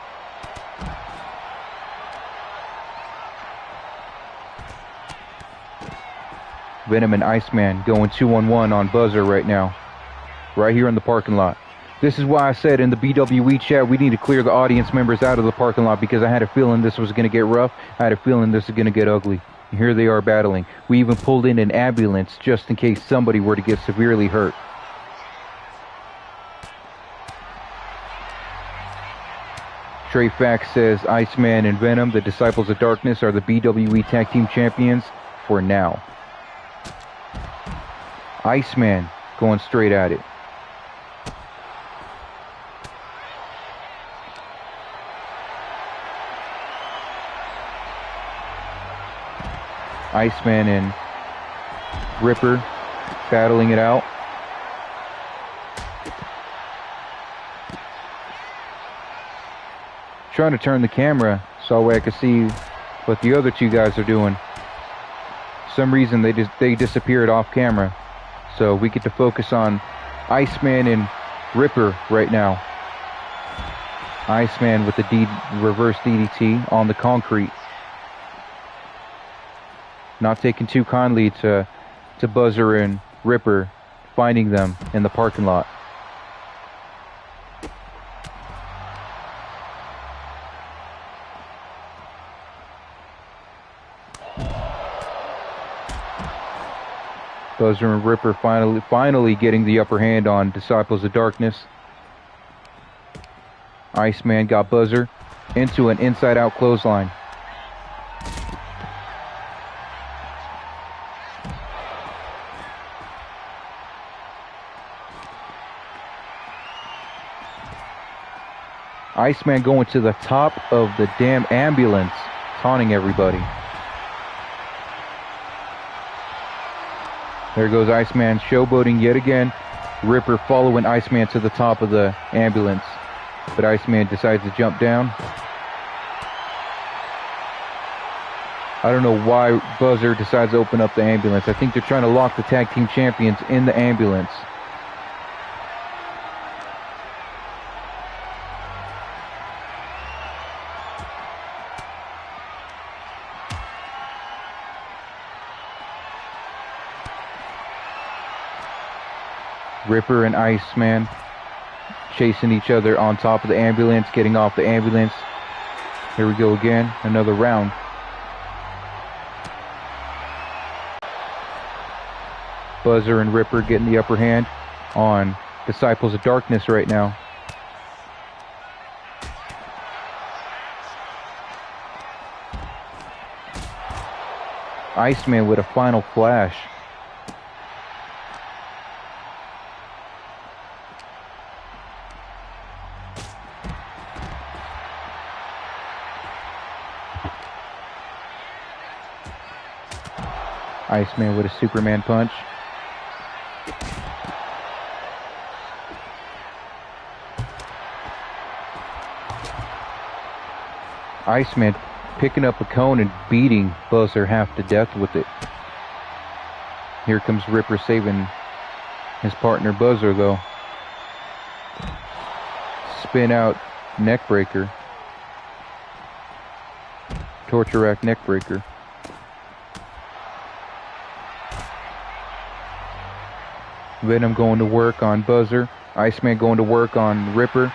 Venom and Iceman going 2-on-1 on Buzzer right now. Right here in the parking lot. This is why I said in the BWE chat we need to clear the audience members out of the parking lot, because I had a feeling this was going to get rough. I had a feeling this was going to get ugly. And here they are battling. We even pulled in an ambulance just in case somebody were to get severely hurt. Trey Fax says Iceman and Venom, the Disciples of Darkness, are the BWE Tag Team Champions for now. Iceman going straight at it. Iceman and Ripper battling it out. Trying to turn the camera so I could see what the other two guys are doing. For some reason they disappeared off camera, so we get to focus on Iceman and Ripper right now. Iceman with the reverse DDT on the concrete. Not taking too kindly to Buzzer and Ripper finding them in the parking lot. Buzzer and Ripper finally getting the upper hand on Disciples of Darkness. Iceman got Buzzer into an inside-out clothesline. Iceman going to the top of the damn ambulance, taunting everybody. There goes Iceman showboating yet again. Ripper following Iceman to the top of the ambulance. But Iceman decides to jump down. I don't know why Buzzer decides to open up the ambulance. I think they're trying to lock the tag team champions in the ambulance. Ripper and Iceman chasing each other on top of the ambulance, getting off the ambulance. Here we go again, another round. Buzzer and Ripper getting the upper hand on Disciples of Darkness right now. Iceman with a final flash. Iceman with a Superman punch. Iceman picking up a cone and beating Buzzer half to death with it. Here comes Ripper saving his partner Buzzer though. Spin out neckbreaker. Torture rack neckbreaker. Venom going to work on Buzzer. Iceman going to work on Ripper.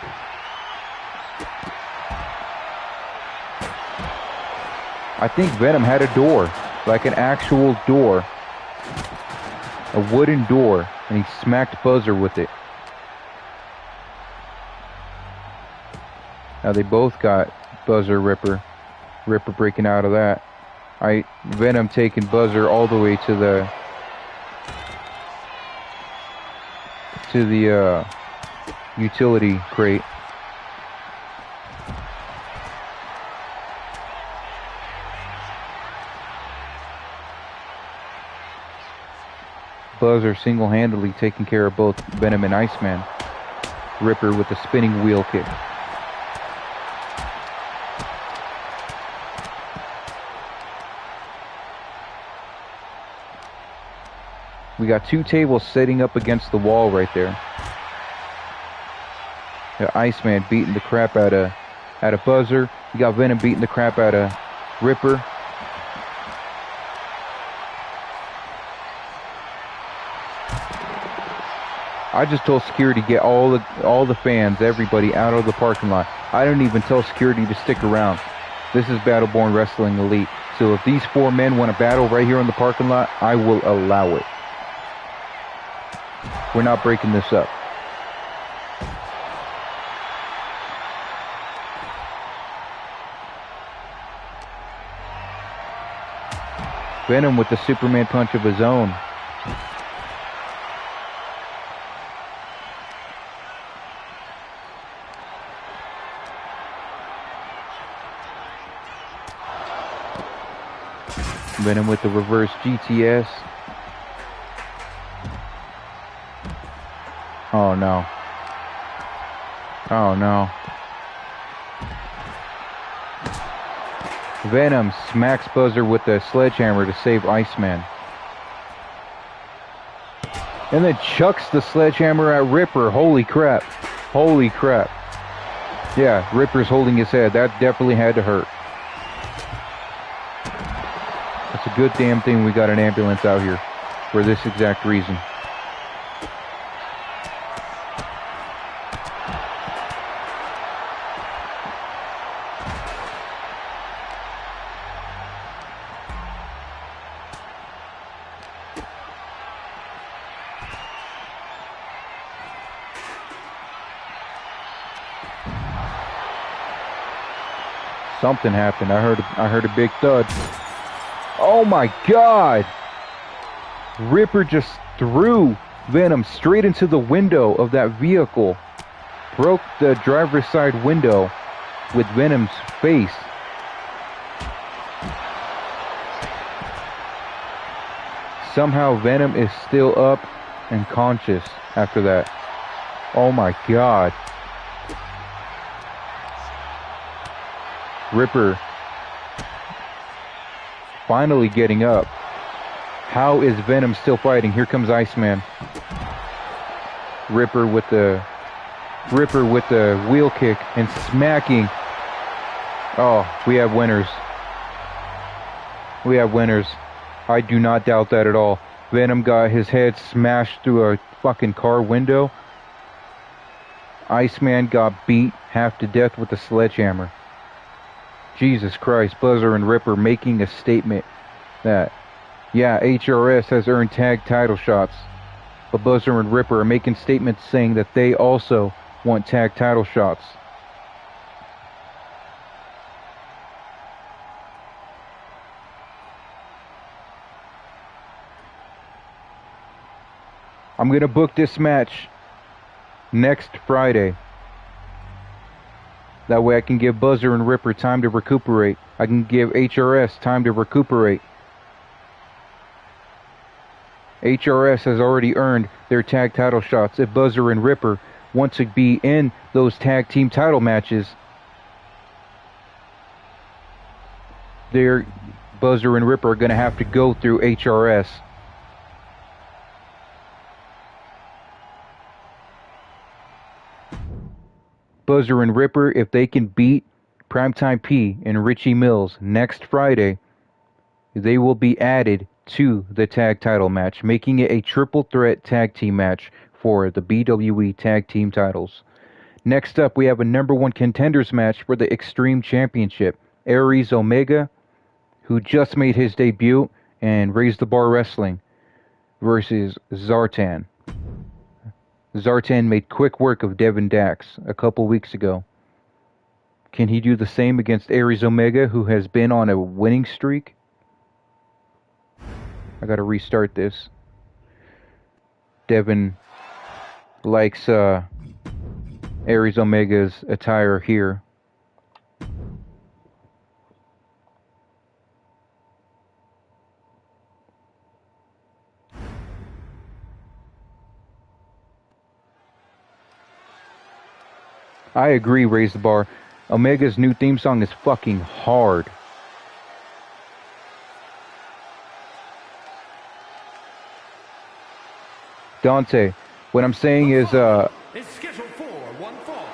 I think Venom had a door, like an actual door. A wooden door, and he smacked Buzzer with it. Now they both got Buzzer, Ripper. Ripper breaking out of that. Venom taking Buzzer all the way to the utility crate. Buzzer single-handedly taking care of both Venom and Iceman. Ripper with a spinning wheel kick. We got two tables sitting up against the wall right there. Got Iceman beating the crap out of Buzzer. You got Venom beating the crap out of Ripper. I just told security to get all the fans, everybody out of the parking lot. I didn't even tell security to stick around. This is Battleborn Wrestling Elite. So if these 4 men want to battle right here in the parking lot, I will allow it. We're not breaking this up. Venom with the Superman punch of his own. Venom with the reverse GTS. Oh no. Oh no. Venom smacks Buzzer with the sledgehammer to save Iceman. And then chucks the sledgehammer at Ripper. Holy crap. Holy crap. Yeah, Ripper's holding his head. That definitely had to hurt. It's a good damn thing we got an ambulance out here for this exact reason. Something happened. I heard a big thud. Oh my God! Ripper just threw Venom straight into the window of that vehicle. Broke the driver's side window with Venom's face. Somehow Venom is still up and conscious after that. Oh my God. Ripper finally getting up. How is Venom still fighting? Here comes Iceman. Ripper with the wheel kick and smacking. Oh, we have winners. We have winners. I do not doubt that at all. Venom got his head smashed through a fucking car window. Iceman got beat half to death with a sledgehammer. Jesus Christ, Buzzer and Ripper making a statement that, yeah, HRS has earned tag title shots, but Buzzer and Ripper are making statements saying that they also want tag title shots. I'm going to book this match next Friday. That way I can give Buzzer and Ripper time to recuperate. I can give HRS time to recuperate. HRS has already earned their tag title shots. If Buzzer and Ripper want to be in those tag team title matches, Buzzer and Ripper are going to have to go through HRS. Buzzer and Ripper, if they can beat Primetime P and Richie Mills next Friday, they will be added to the tag title match, making it a triple threat tag team match for the BWE tag team titles. Next up, we have a #1 contenders match for the Xtreme Championship. Aries Omega, who just made his debut and Raise the Bar Wrestling, versus Zartan. Zartan made quick work of Devin Dax a couple weeks ago. Can he do the same against Aries Omega, who has been on a winning streak? I gotta restart this. Devin likes Aries Omega's attire here. I agree, Raise the Bar. Omega's new theme song is fucking hard. Dante, what I'm saying is,
Is scheduled for one fall,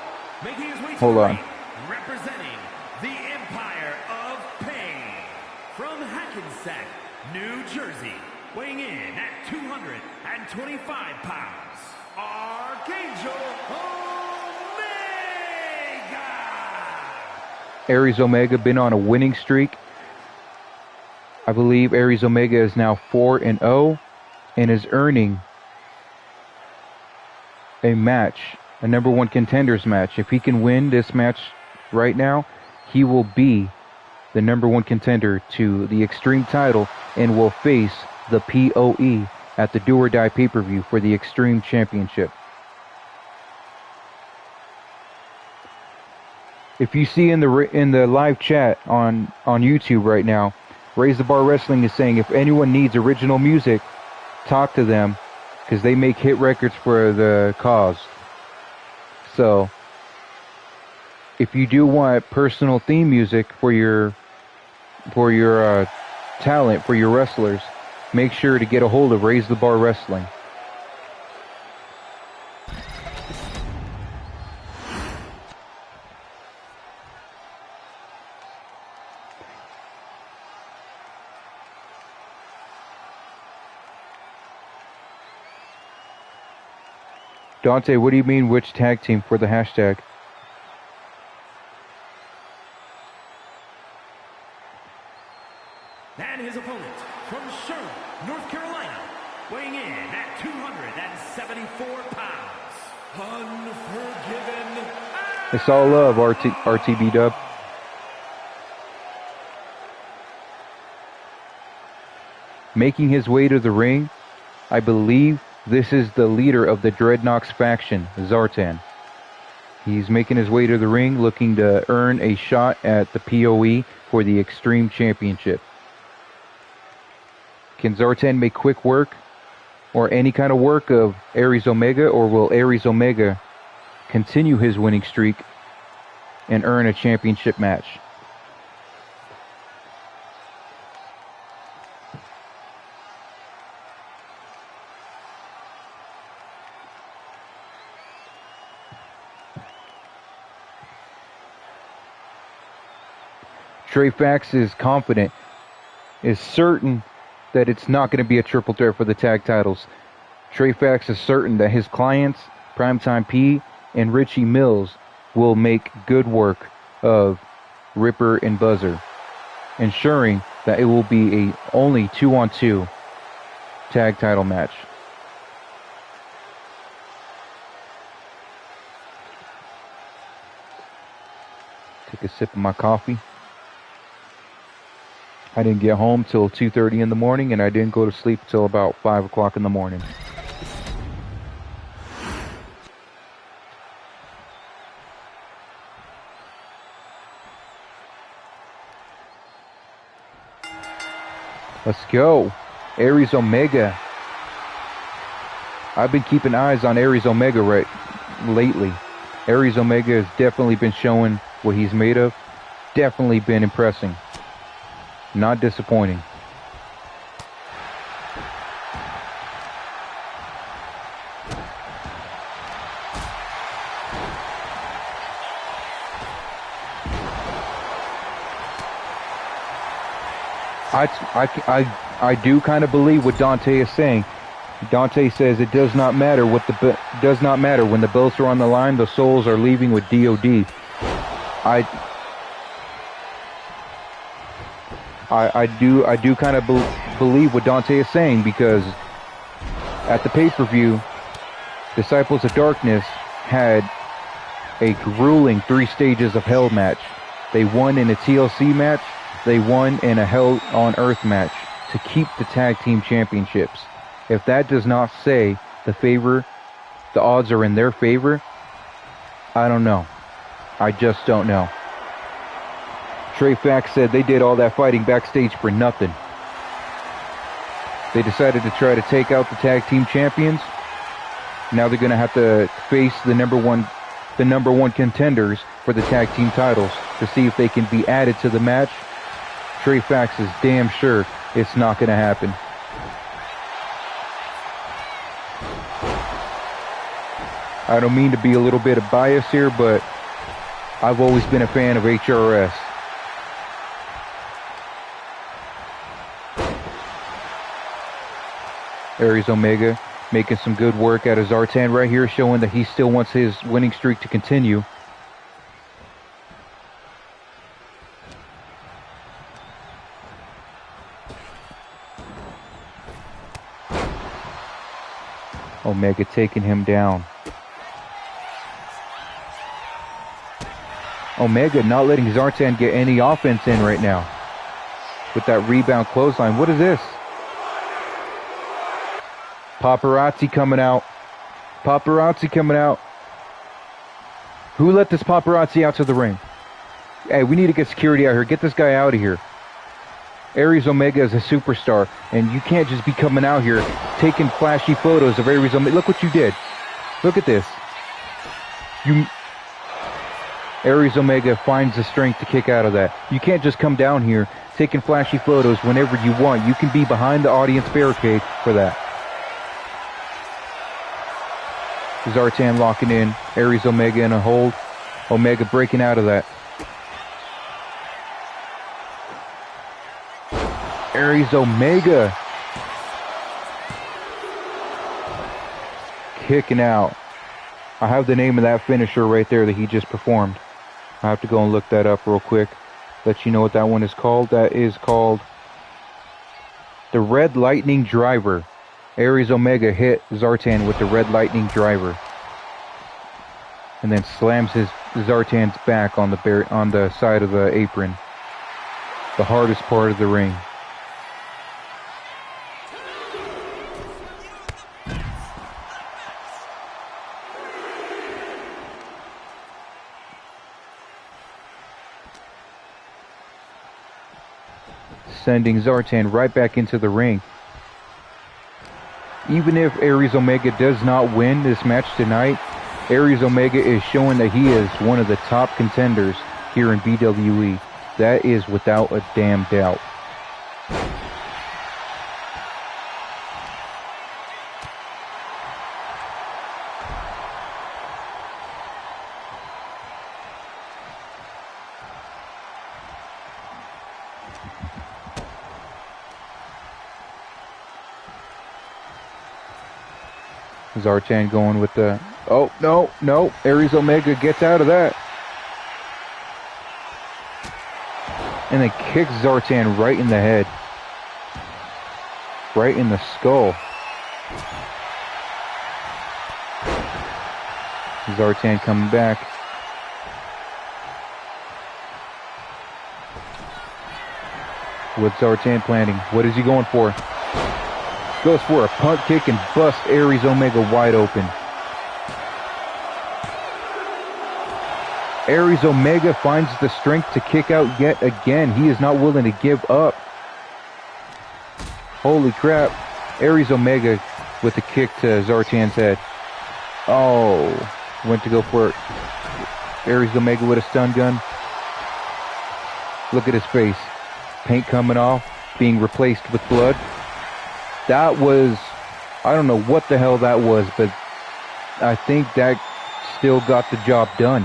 making his way to
hold
the
on.
ring, representing the Empire of Pain, from Hackensack, New Jersey, weighing in at 225 pounds, Archangel Omega.
Aries Omega been on a winning streak. I believe Aries Omega is now 4-0 and is earning a match, a number one contenders match. If he can win this match right now, he will be the number one contender to the Xtreme title and will face the POE at the Do or Die pay-per-view for the Xtreme Championship. If you see in the live chat on YouTube right now, Raise the Bar Wrestling is saying if anyone needs original music, talk to them because they make hit records for the cause. So, if you do want personal theme music for your talent, for your wrestlers, make sure to get a hold of Raise the Bar Wrestling. Dante, what do you mean which tag team for the hashtag?
And his opponent from Charlotte, North Carolina, weighing in at 274 pounds, Unforgiven.
It's all love, RTB Dub. Making his way to the ring, I believe this is the leader of the Dreadnoks faction, Zartan. He's making his way to the ring looking to earn a shot at the POE for the Xtreme Championship. Can Zartan make quick work or any kind of work of Aries Omega, or will Aries Omega continue his winning streak and earn a championship match? Trey Fax is confident, is certain that it's not going to be a triple threat for the tag titles. Trey Fax is certain that his clients, Primetime P and Richie Mills, will make good work of Ripper and Buzzer, ensuring that it will be a only 2-on-2 tag title match. Take a sip of my coffee. I didn't get home till 2:30 in the morning, and I didn't go to sleep till about 5 o'clock in the morning. Let's go. Aries Omega. I've been keeping eyes on Aries Omega lately. Aries Omega has definitely been showing what he's made of. Definitely been impressing. Not disappointing. I do kind of believe what Dante is saying. Dante says it does not matter when the belts are on the line, the souls are leaving with DOD. I do kind of believe what Dante is saying, because at the pay-per-view, Disciples of Darkness had a grueling 3 stages of hell match. They won in a TLC match, they won in a Hell on Earth match to keep the tag team championships. If that does not say the odds are in their favor, I don't know. I just don't know. Trey Fax said they did all that fighting backstage for nothing. They decided to try to take out the tag team champions. Now they're going to have to face the number one contenders for the tag team titles to see if they can be added to the match. Trey Fax is damn sure it's not going to happen. I don't mean to be a little bit of bias here, but I've always been a fan of HRS. Aries Omega Making some good work out of Zartan right here, showing that he still wants his winning streak to continue. Omega taking him down. Omega not letting Zartan get any offense in right now. With that rebound clothesline. What is this? Paparazzi coming out. Paparazzi coming out. Who let this paparazzi out to the ring? Hey, we need to get security out here. Get this guy out of here. Aries Omega is a superstar, and you can't just be coming out here taking flashy photos of Aries Omega. Look what you did. Look at this. Aries Omega finds the strength to kick out of that. You can't just come down here taking flashy photos whenever you want. You can be behind the audience barricade for that. Zartan locking in. Aries Omega in a hold. Omega breaking out of that. Aries Omega kicking out. I have the name of that finisher right there that he just performed. I have to go and look that up real quick. Let you know what that one is called. That is called the Red Lightning Driver. Aries Omega hit Zartan with the Red Lightning Driver, and then slams Zartan's back on the side of the apron. The hardest part of the ring. Sending Zartan right back into the ring. Even if Aries Omega does not win this match tonight, Aries Omega is showing that he is one of the top contenders here in BWE. That is without a damn doubt. Zartan going with the... Oh, no. Aries Omega gets out of that. And then kicks Zartan right in the head. Right in the skull. Zartan coming back. What's Zartan planning? What is he going for? Goes for a punt kick and busts Aries Omega wide open. Aries Omega finds the strength to kick out yet again. He is not willing to give up. Holy crap. Aries Omega with a kick to Zartan's head. Oh, went to go for it. Aries Omega with a stun gun. Look at his face. Paint coming off, being replaced with blood. That was, I don't know what the hell that was, but I think that still got the job done.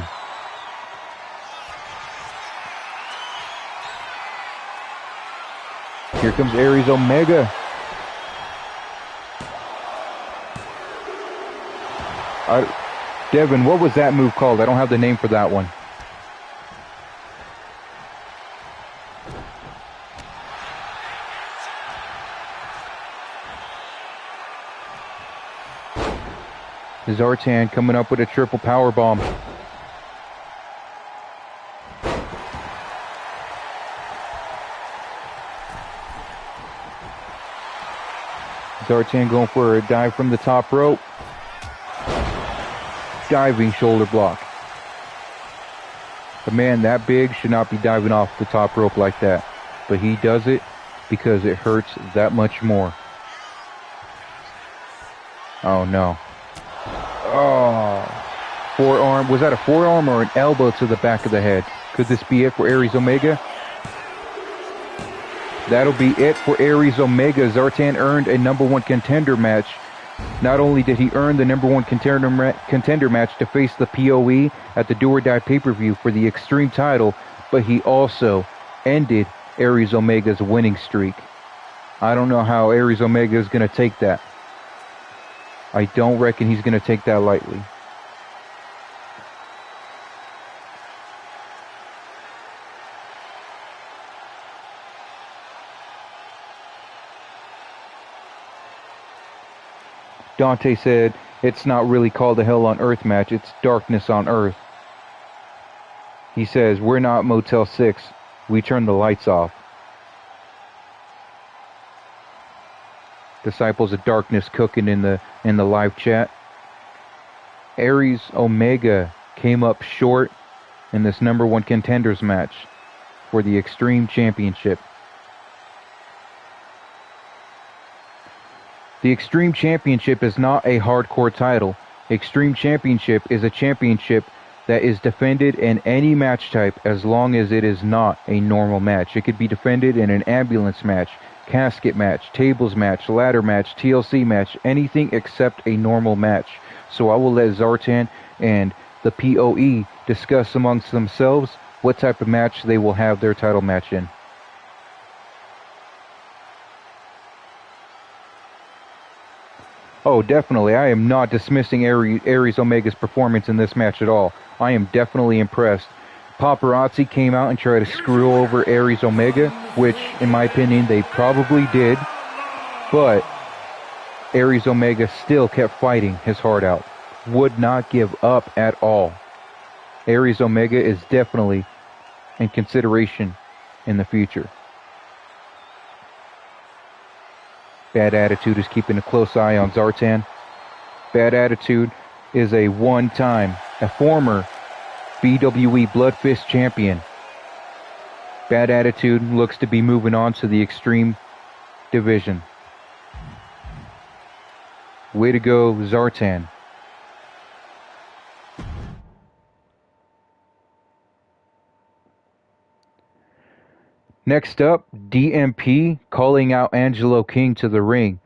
Here comes Aries Omega. Devin, what was that move called? I don't have the name for that one. Zartan coming up with a triple power bomb. Zartan going for a dive from the top rope. Diving shoulder block. A man that big should not be diving off the top rope like that. But he does it because it hurts that much more. Oh no. Oh, forearm. Was that a forearm or an elbow to the back of the head? Could this be it for Aries Omega? That'll be it for Aries Omega. Zartan earned a #1 contender match. Not only did he earn the #1 contender match to face the POE at the Do or Die pay-per-view for the Xtreme title, but he also ended Aries Omega's winning streak. I don't know how Aries Omega is going to take that. I don't reckon he's going to take that lightly. Dante said, it's not really called a Hell on Earth match, it's Darkness on Earth. He says, we're not Motel 6, we turn the lights off. Disciples of Darkness cooking in the live chat. Aries Omega came up short in this #1 contenders match for the Xtreme Championship. The Xtreme Championship is not a hardcore title. Xtreme Championship is a championship that is defended in any match type as long as it is not a normal match. It could be defended in an ambulance match, casket match, tables match, ladder match, TLC match, anything except a normal match. So I will let Zartan and the POE discuss amongst themselves what type of match they will have their title match in. Oh, definitely. I am not dismissing Aries Omega's performance in this match at all. I am definitely impressed. Paparazzi came out and tried to screw over Aries Omega, which, in my opinion, they probably did. But Aries Omega still kept fighting his heart out. Would not give up at all. Aries Omega is definitely in consideration in the future. Bad Attitude is keeping a close eye on Zartan. Bad Attitude is a former BWE Bloodfist champion. Bad Attitude looks to be moving on to the Xtreme division. Way to go, Zartan. Next up, DMP calling out Angelo King to the ring.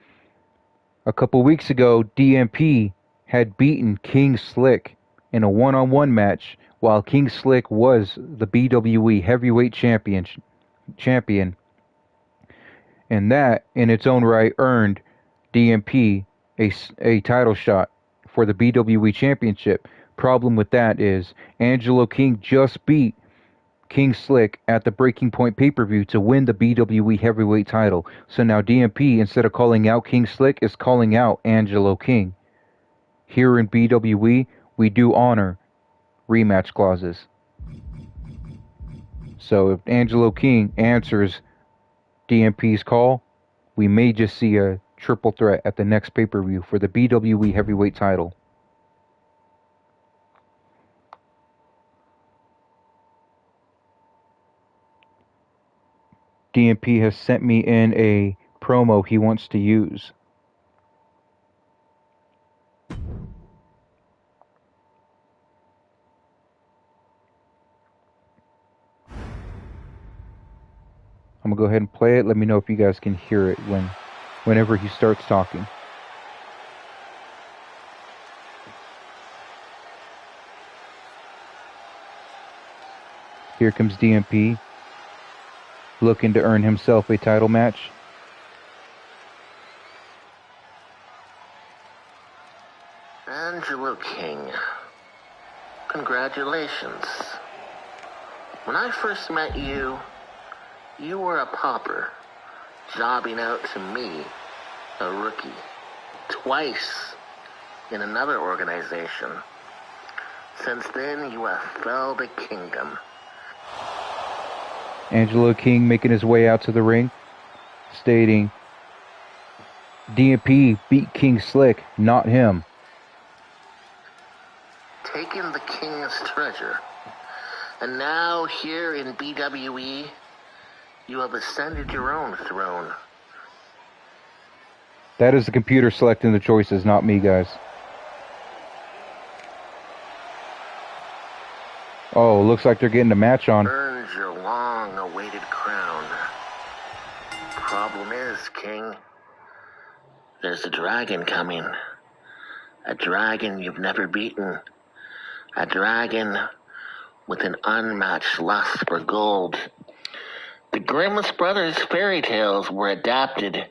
A couple weeks ago, DMP had beaten King Slick in a one-on-one match, while King Slick was the BWE Heavyweight Champion. And that, in its own right, earned DMP a title shot for the BWE Championship. Problem with that is, Angelo King just beat King Slick at the Breaking Point pay-per-view to win the BWE Heavyweight title. So now DMP, instead of calling out King Slick, is calling out Angelo King. Here in BWE, we do honor rematch clauses. So if Angelo King answers DMP's call, we may just see a triple threat at the next pay-per-view for the BWE Heavyweight title. DMP has sent me in a promo he wants to use. I'm going to go ahead and play it. Let me know if you guys can hear it whenever he starts talking. Here comes DMP, looking to earn himself a title match.
Angelo King, congratulations. When I first met you, you were a pauper, jobbing out to me, a rookie, twice in another organization. Since then, you have felled the kingdom.
Angelo King making his way out to the ring, stating, DMP beat King Slick, not him.
Taking the king's treasure. And now, here in BWE, you have ascended your own throne.
That is the computer selecting the choices, not me, guys. Oh, looks like they're getting a match on.
Earned your long-awaited crown. Problem is, King, there's a dragon coming. A dragon you've never beaten. A dragon with an unmatched lust for gold. The Grimm's Brothers fairy tales were adapted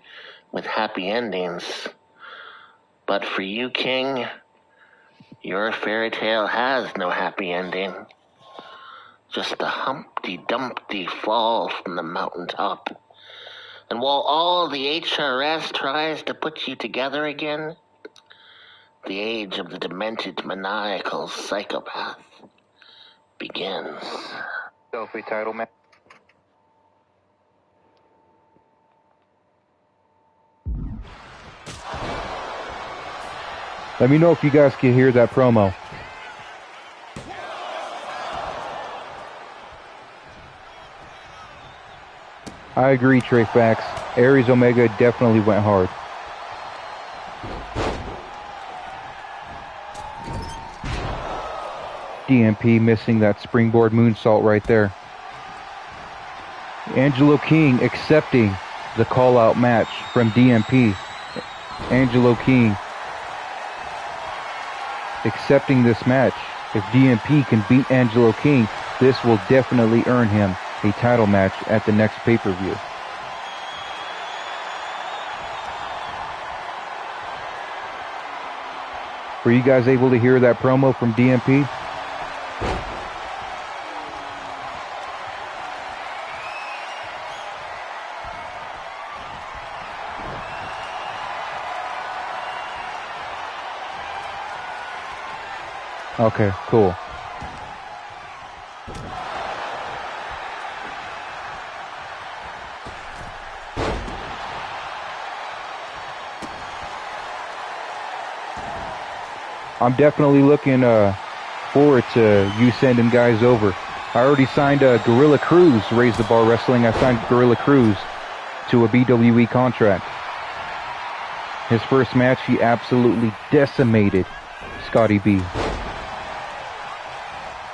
with happy endings. But for you, King, your fairy tale has no happy ending. Just a Humpty Dumpty fall from the mountaintop. And while all the HRS tries to put you together again, the age of the demented maniacal psychopath begins.
Selfie title match. Let me know if you guys can hear that promo. I agree, Trey Fax. Aries Omega definitely went hard. DMP missing that springboard moonsault right there. Angelo King accepting the call-out match from DMP. Angelo King accepting this match. If DMP can beat Angelo King, this will definitely earn him a title match at the next pay-per-view. Were you guys able to hear that promo from DMP? Okay, cool. I'm definitely looking forward to you sending guys over. I already signed Gorilla Cruz, Raise the Bar Wrestling. I signed Gorilla Cruz to a BWE contract. His first match, he absolutely decimated Scotty B.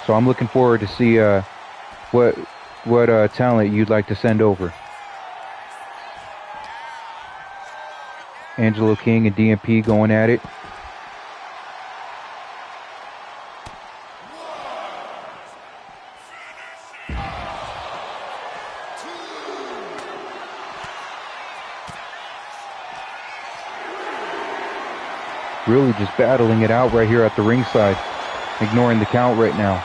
So I'm looking forward to see what talent you'd like to send over. Angelo King and DMP going at it. Really just battling it out right here at the ringside. Ignoring the count right now.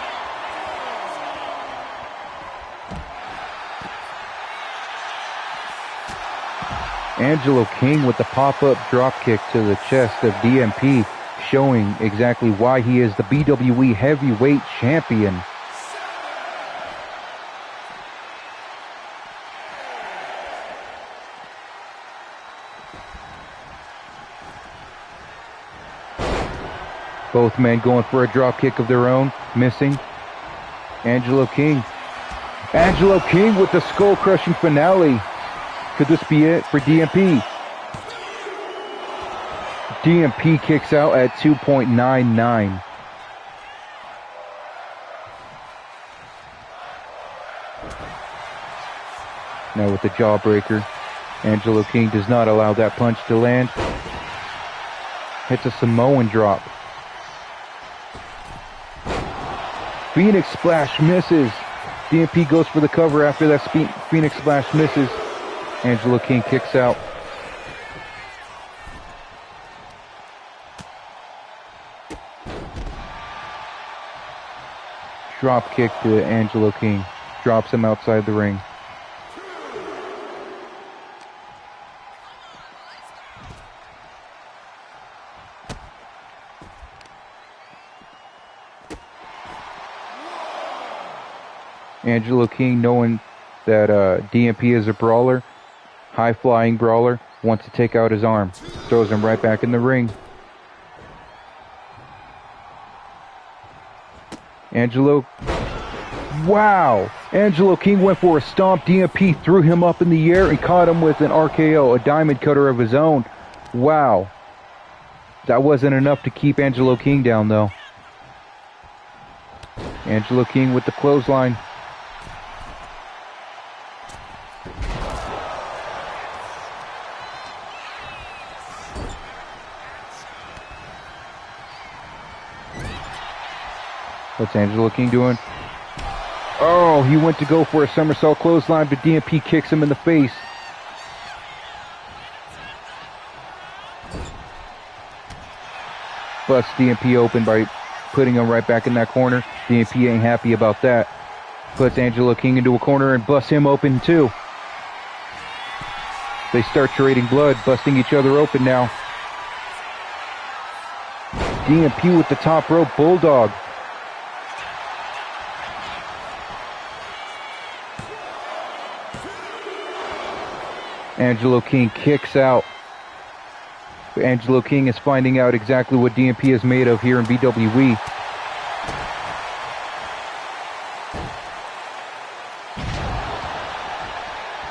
Angelo King with the pop-up dropkick to the chest of DMP, showing exactly why he is the BWE Heavyweight Champion. Both men going for a drop kick of their own, missing. Angelo King. Angelo King with the skull-crushing finale. Could this be it for DMP? DMP kicks out at 2.99. Now with the jawbreaker. Angelo King does not allow that punch to land. Hits a Samoan drop. Phoenix Splash misses. DMP goes for the cover after that Phoenix Splash misses. Angelo King kicks out. Drop kick to Angelo King. Drops him outside the ring. Angelo King, knowing that DMP is a brawler, high-flying brawler, wants to take out his arm. Throws him right back in the ring. Angelo... Wow! Angelo King went for a stomp. DMP threw him up in the air and caught him with an RKO, a diamond cutter of his own. Wow. That wasn't enough to keep Angelo King down, though. Angelo King with the clothesline. What's Angelo King doing? Oh, he went to go for a somersault clothesline, but DMP kicks him in the face. Busts DMP open by putting him right back in that corner. DMP ain't happy about that. Puts Angelo King into a corner and busts him open too. They start trading blood, busting each other open now. DMP with the top rope bulldog. Angelo King kicks out. Angelo King is finding out exactly what DMP is made of here in BWE.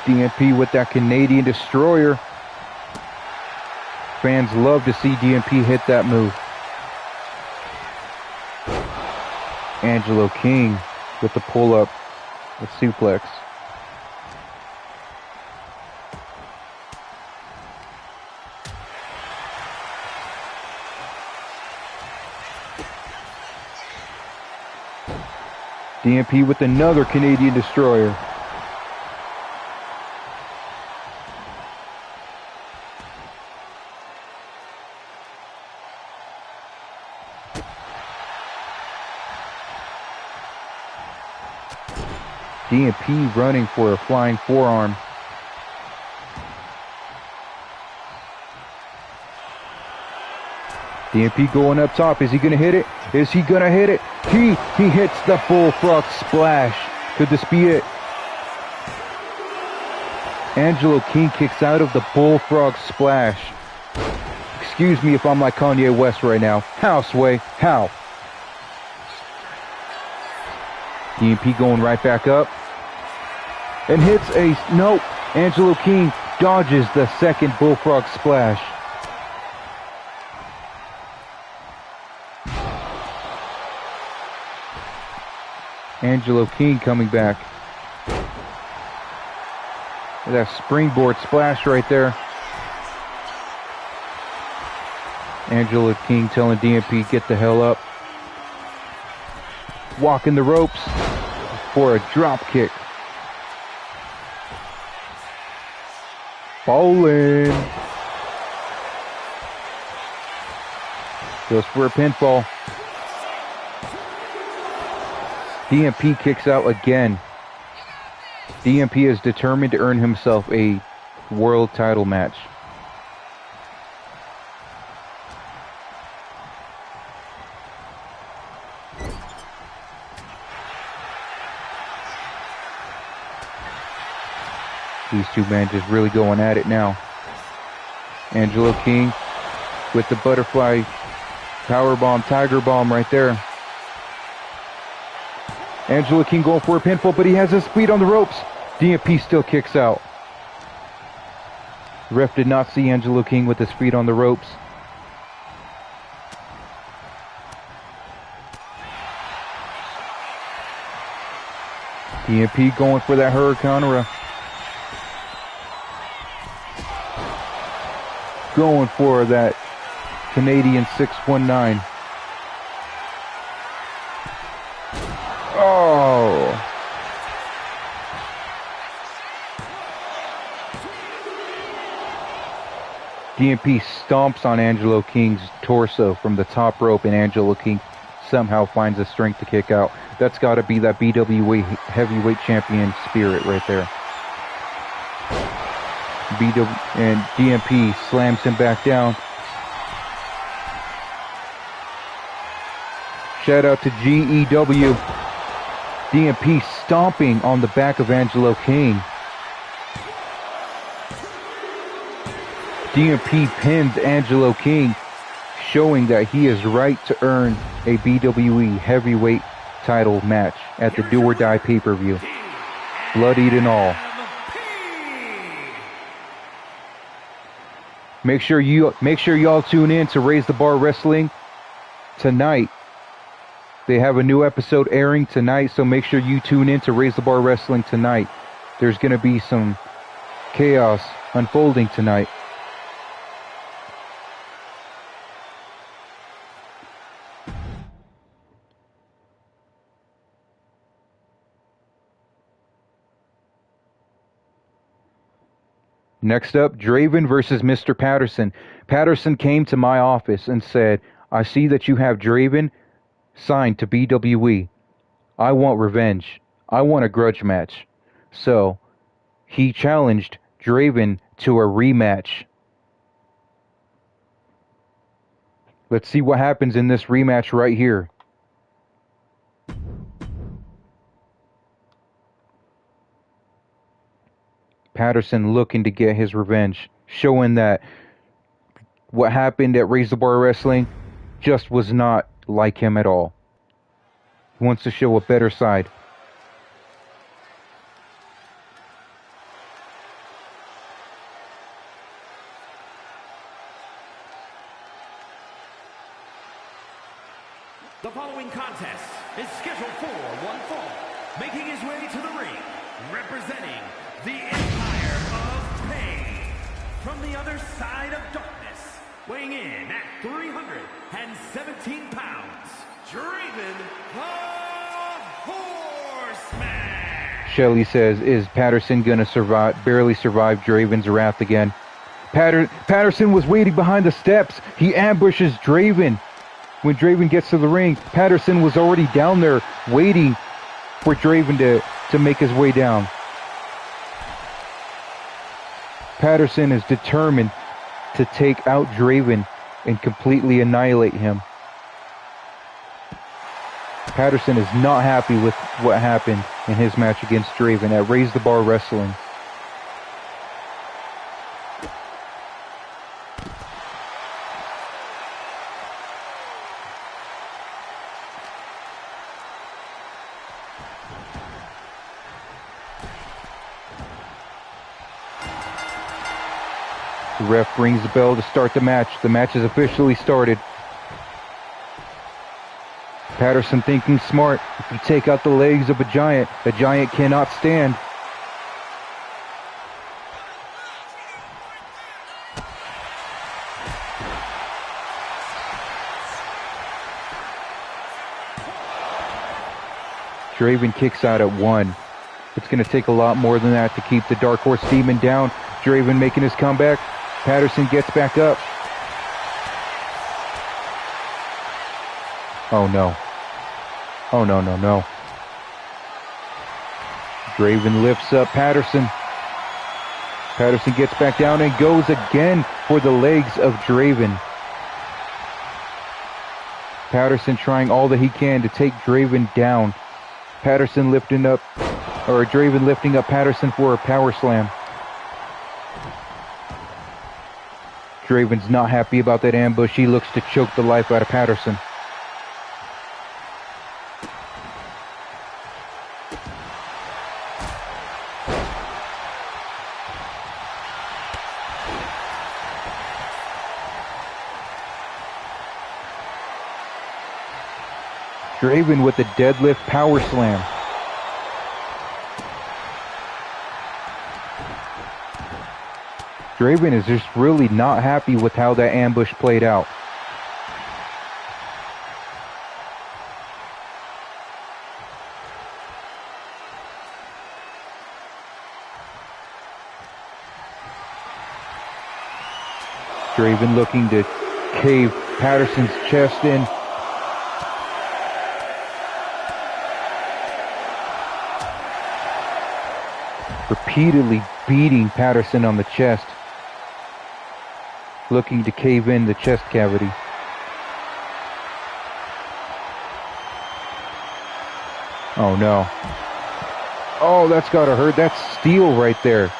DMP with that Canadian Destroyer. Fans love to see DMP hit that move. Angelo King with the pull-up, the suplex. DMP with another Canadian Destroyer. DMP running for a flying forearm. DMP going up top. Is he going to hit it? Is he going to hit it? He hits the bullfrog splash. Could this be it? Angelo King kicks out of the bullfrog splash. Excuse me if I'm like Kanye West right now. How, Sway? How? DMP going right back up. And hits a... Nope. Angelo King dodges the second bullfrog splash. Angelo King coming back. That springboard splash right there. Angelo King telling DMP, get the hell up. Walking the ropes for a drop kick. Bowling. Goes for a pinfall. DMP kicks out again. DMP is determined to earn himself a world title match. These two men just really going at it now. Angelo King with the butterfly powerbomb, tiger bomb right there. Angelo King going for a pinfall, but he has his feet on the ropes. DMP still kicks out. The ref did not see Angelo King with his feet on the ropes. DMP going for that Hurricanrana. Going for that Canadian 619. Oh. DMP stomps on Angelo King's torso from the top rope, and Angelo King somehow finds the strength to kick out. That's got to be that BWE heavyweight champion spirit right there. And DMP slams him back down. Shout out to GEW. DMP stomping on the back of Angelo King. DMP pins Angelo King, showing that he is right to earn a BWE heavyweight title match at the Do or Die pay-per-view. Bloodied and all. Make sure y'all tune in to Raise the Bar Wrestling tonight. They have a new episode airing tonight, so make sure you tune in to Raise the Bar Wrestling tonight. There's going to be some chaos unfolding tonight. Next up, Draven versus Mr. Patterson. Patterson came to my office and said, I see that you have Draven signed to BWE. I want revenge. I want a grudge match. So, he challenged Draven to a rematch. Let's see what happens in this rematch right here. Patterson looking to get his revenge, showing that what happened at Raise the Bar Wrestling just was not like him at all. He wants to show a better side.
The following contest is scheduled for one fall, making his way to the ring, representing the Empire of Pain. From the other side of darkness, weighing in at 317 pounds, Draven the Horseman.
Shelley says, is Patterson gonna barely survive Draven's wrath again? Patterson was waiting behind the steps. He ambushes Draven. When Draven gets to the ring, Patterson was already down there waiting for Draven to make his way down. Patterson is determined to take out Draven and completely annihilate him. Patterson is not happy with what happened in his match against Draven at Raise the Bar Wrestling. The ref rings the bell to start the match. The match is officially started. Patterson thinking smart. If you take out the legs of a giant cannot stand. Draven kicks out at 1. It's going to take a lot more than that to keep the Dark Horse Demon down. Draven making his comeback. Patterson gets back up. Oh no. Oh no, no, no. Draven lifts up Patterson. Patterson gets back down and goes again for the legs of Draven. Patterson trying all that he can to take Draven down. Patterson lifting up, or Draven lifting up Patterson for a power slam. Draven's not happy about that ambush. He looks to choke the life out of Patterson. Draven with a deadlift power slam. Draven is just really not happy with how that ambush played out. Draven looking to cave Patterson's chest in. Repeatedly beating Patterson on the chest. Looking to cave in the chest cavity. Oh no. Oh, that's gotta hurt. That's steel right there.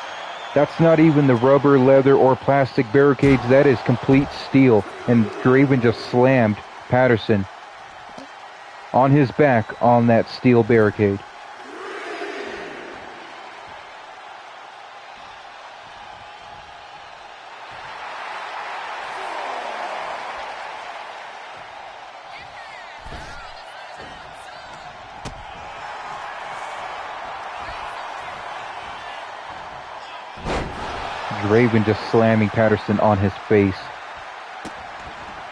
That's not even the rubber, leather, or plastic barricades. That is complete steel. And Draven just slammed Patterson on his back on that steel barricade. Draven just slamming Patterson on his face.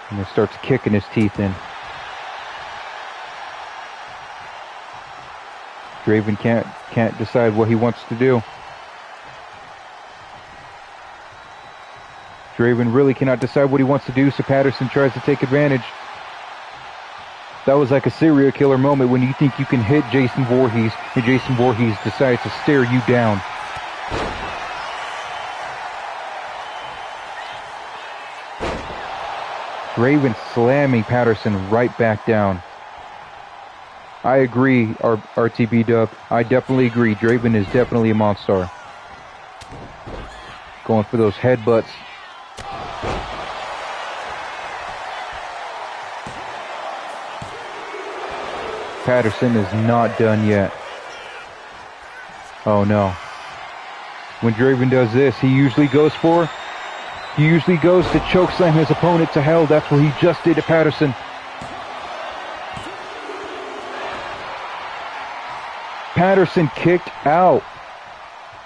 And he starts kicking his teeth in. Draven can't decide what he wants to do. Draven really cannot decide what he wants to do, so Patterson tries to take advantage. That was like a serial killer moment when you think you can hit Jason Voorhees and Jason Voorhees decides to stare you down. Draven slamming Patterson right back down. I agree, RTB Dub. I definitely agree. Draven is definitely a monster. Going for those headbutts. Patterson is not done yet. Oh no. When Draven does this, he usually goes to chokeslam his opponent to hell. That's what he just did to Patterson. Patterson kicked out.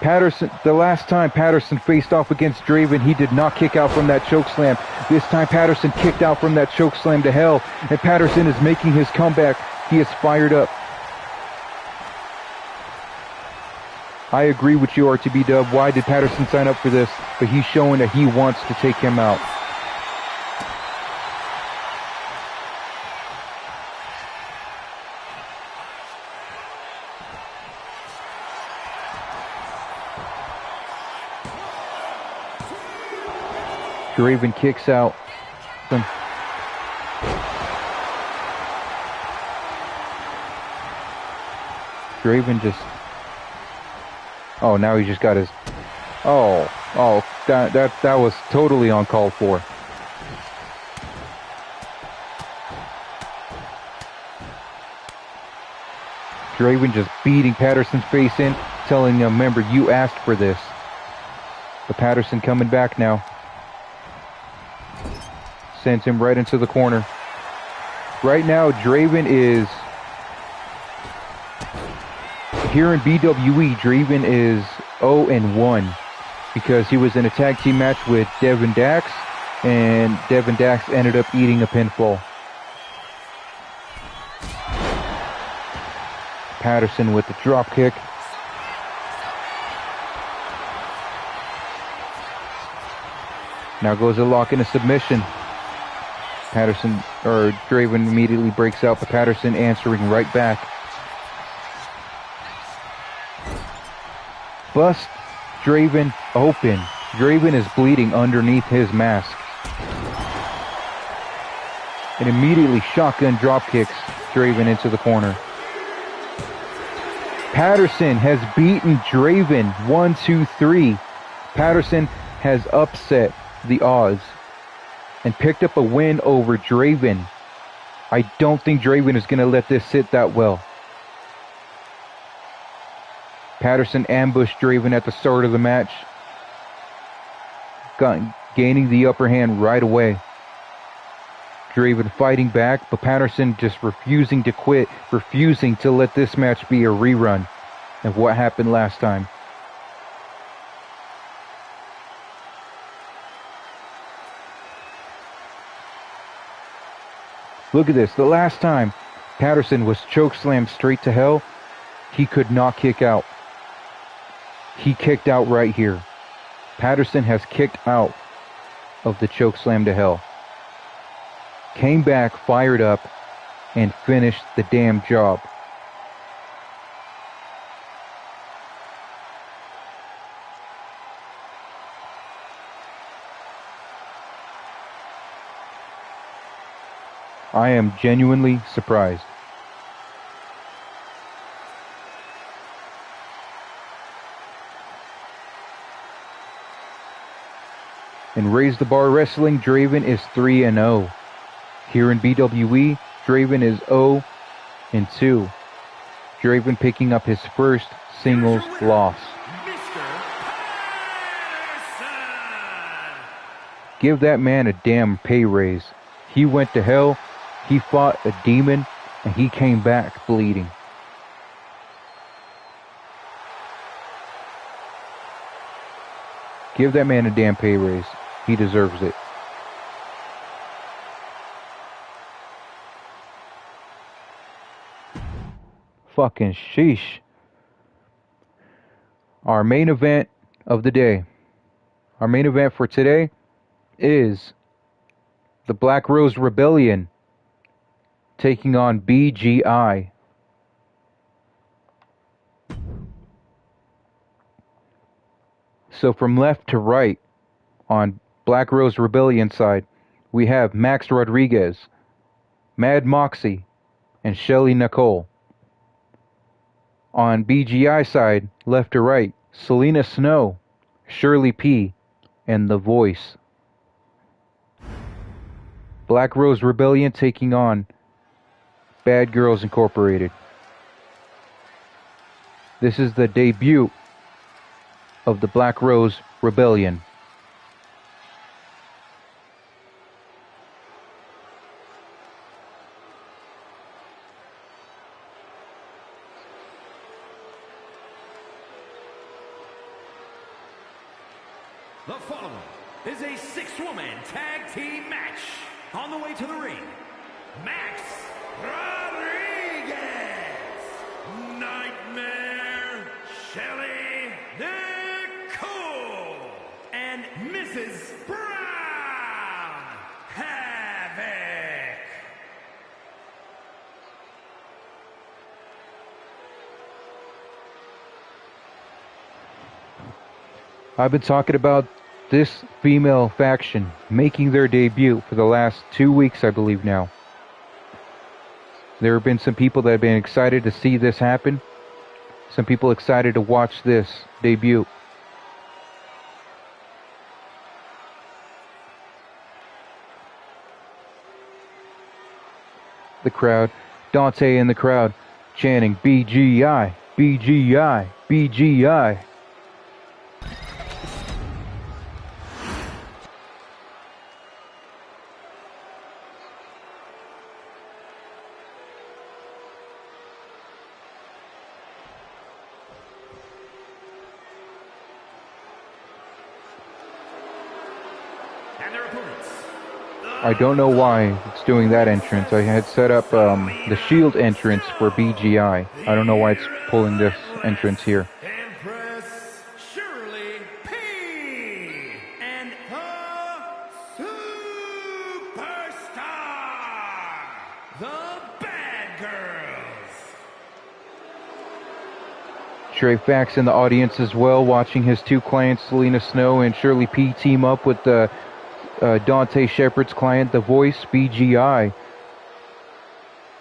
The last time Patterson faced off against Draven, he did not kick out from that chokeslam. This time Patterson kicked out from that chokeslam to hell, and Patterson is making his comeback. He is fired up. I agree with you, RTB Dub. Why did Patterson sign up for this? But he's showing that he wants to take him out. Draven kicks out. Draven just... Oh, now he just got his... Oh, that was totally uncalled for. Draven just beating Patterson's face in, telling him, remember, you asked for this. But Patterson coming back now. Sends him right into the corner. Right now, Draven is... Here in BWE, Draven is 0-1 because he was in a tag team match with Devin Dax, and Devin Dax ended up eating a pinfall. Patterson with the drop kick. Now goes a lock in a submission. Draven immediately breaks out, but Patterson answering right back. Bust Draven open. Draven is bleeding underneath his mask. And immediately shotgun drop kicks Draven into the corner. Patterson has beaten Draven 1, 2, 3. Patterson has upset the odds and picked up a win over Draven. I don't think Draven is going to let this sit that well. Patterson ambushed Draven at the start of the match, gaining the upper hand right away. Draven fighting back, but Patterson just refusing to quit, refusing to let this match be a rerun of what happened last time. Look at this. The last time Patterson was chokeslammed straight to hell, he could not kick out. He kicked out right here. Patterson has kicked out of the chokeslam to hell. Came back, fired up, and finished the damn job. I am genuinely surprised. In Raise the Bar Wrestling, Draven is 3-0. Here in BWE, Draven is 0-2. Draven picking up his first singles loss. Give that man a damn pay raise. He went to hell, he fought a demon, and he came back bleeding. Give that man a damn pay raise. He deserves it. Fucking sheesh. Our main event of the day. Our main event for today is the Black Rose Rebellion taking on BGI. So from left to right, on Black Rose Rebellion side, we have Max Rodriguez, Mad Moxie, and Shelly Nicole. On BGI side, left to right, Selena Snow, Shirley P, and The Voice. Black Rose Rebellion taking on Bad Girls Incorporated. This is the debut of the Black Rose Rebellion.
The following is a six-woman tag team match. On the way to the ring, Max Rodriguez, Nightmare Shelly Nicole, and Mrs. Brown Havoc.
I've been talking about this female faction making their debut for the last 2 weeks, I believe now. There have been some people that have been excited to see this happen. Some people excited to watch this debut. The crowd, Dante in the crowd, chanting BGI, BGI, BGI. I don't know why it's doing that entrance. I had set up the Shield entrance for BGI. I don't know why it's pulling this entrance here.
Empress Shirley P. and the Superstar, the Bad Girls.
Trey Fax in the audience as well, watching his two clients, Selena Snow and Shirley P, team up with the Dante Shepard's client, The Voice, BGI.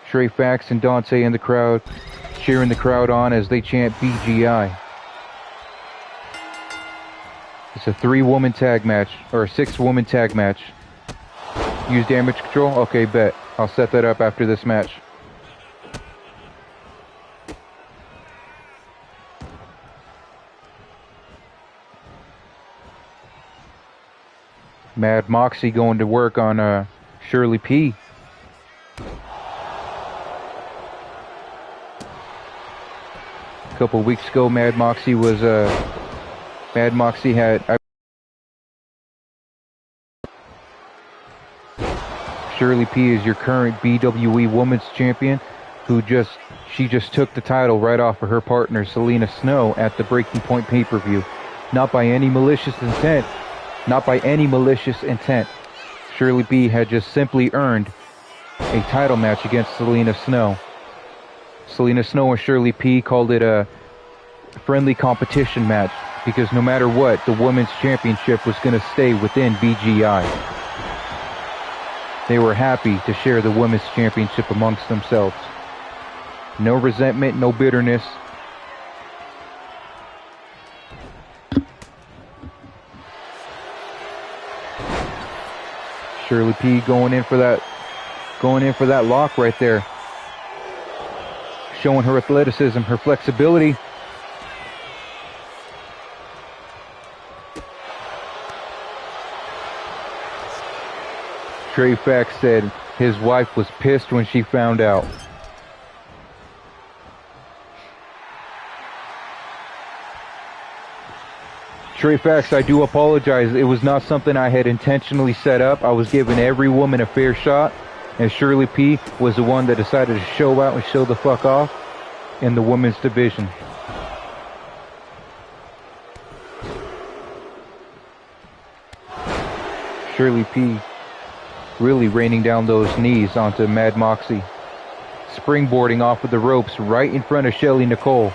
Trey Fax and Dante in the crowd, cheering the crowd on as they chant BGI. It's a 3-woman tag match, or a 6-woman tag match. Use damage control? Okay, bet. I'll set that up after this match. Mad Moxie going to work on Shirley P. A couple of weeks ago, Mad Moxie had Shirley P is your current BWE Women's Champion, she just took the title right off of her partner Selena Snow at the Breaking Point pay-per-view. Not by any malicious intent. Not by any malicious intent. Shirley B had just simply earned a title match against Selena Snow. Selena Snow and Shirley P called it a friendly competition match because no matter what, the women's championship was going to stay within BGI. They were happy to share the women's championship amongst themselves. No resentment, no bitterness. Shirley P going in for that lock right there. Showing her athleticism, her flexibility. Trey Fax said his wife was pissed when she found out. Trey Fax, I do apologize. It was not something I had intentionally set up. I was giving every woman a fair shot, and Shirley P was the one that decided to show out and show the fuck off in the women's division. Shirley P really raining down those knees onto Mad Moxie. springboarding off of the ropes right in front of Shelly Nicole,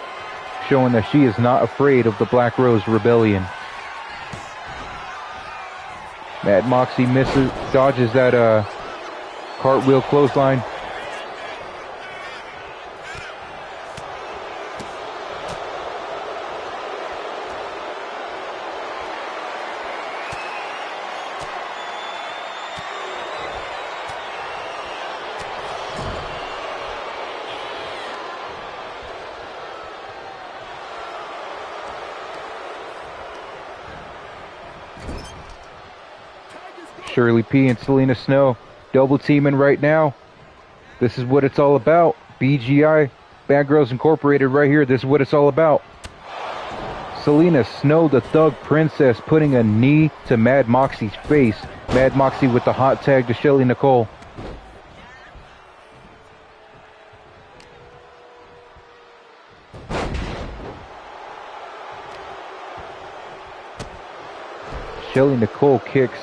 showing that she is not afraid of the Black Rose Rebellion. Mad Moxie dodges that cartwheel clothesline. Shirley P and Selena Snow double teaming right now. This is what it's all about. BGI, Bad Girls Incorporated right here. This is what it's all about. Selena Snow, the Thug Princess, putting a knee to Mad Moxie's face. Mad Moxie with the hot tag to Shelly Nicole. Shelly Nicole kicks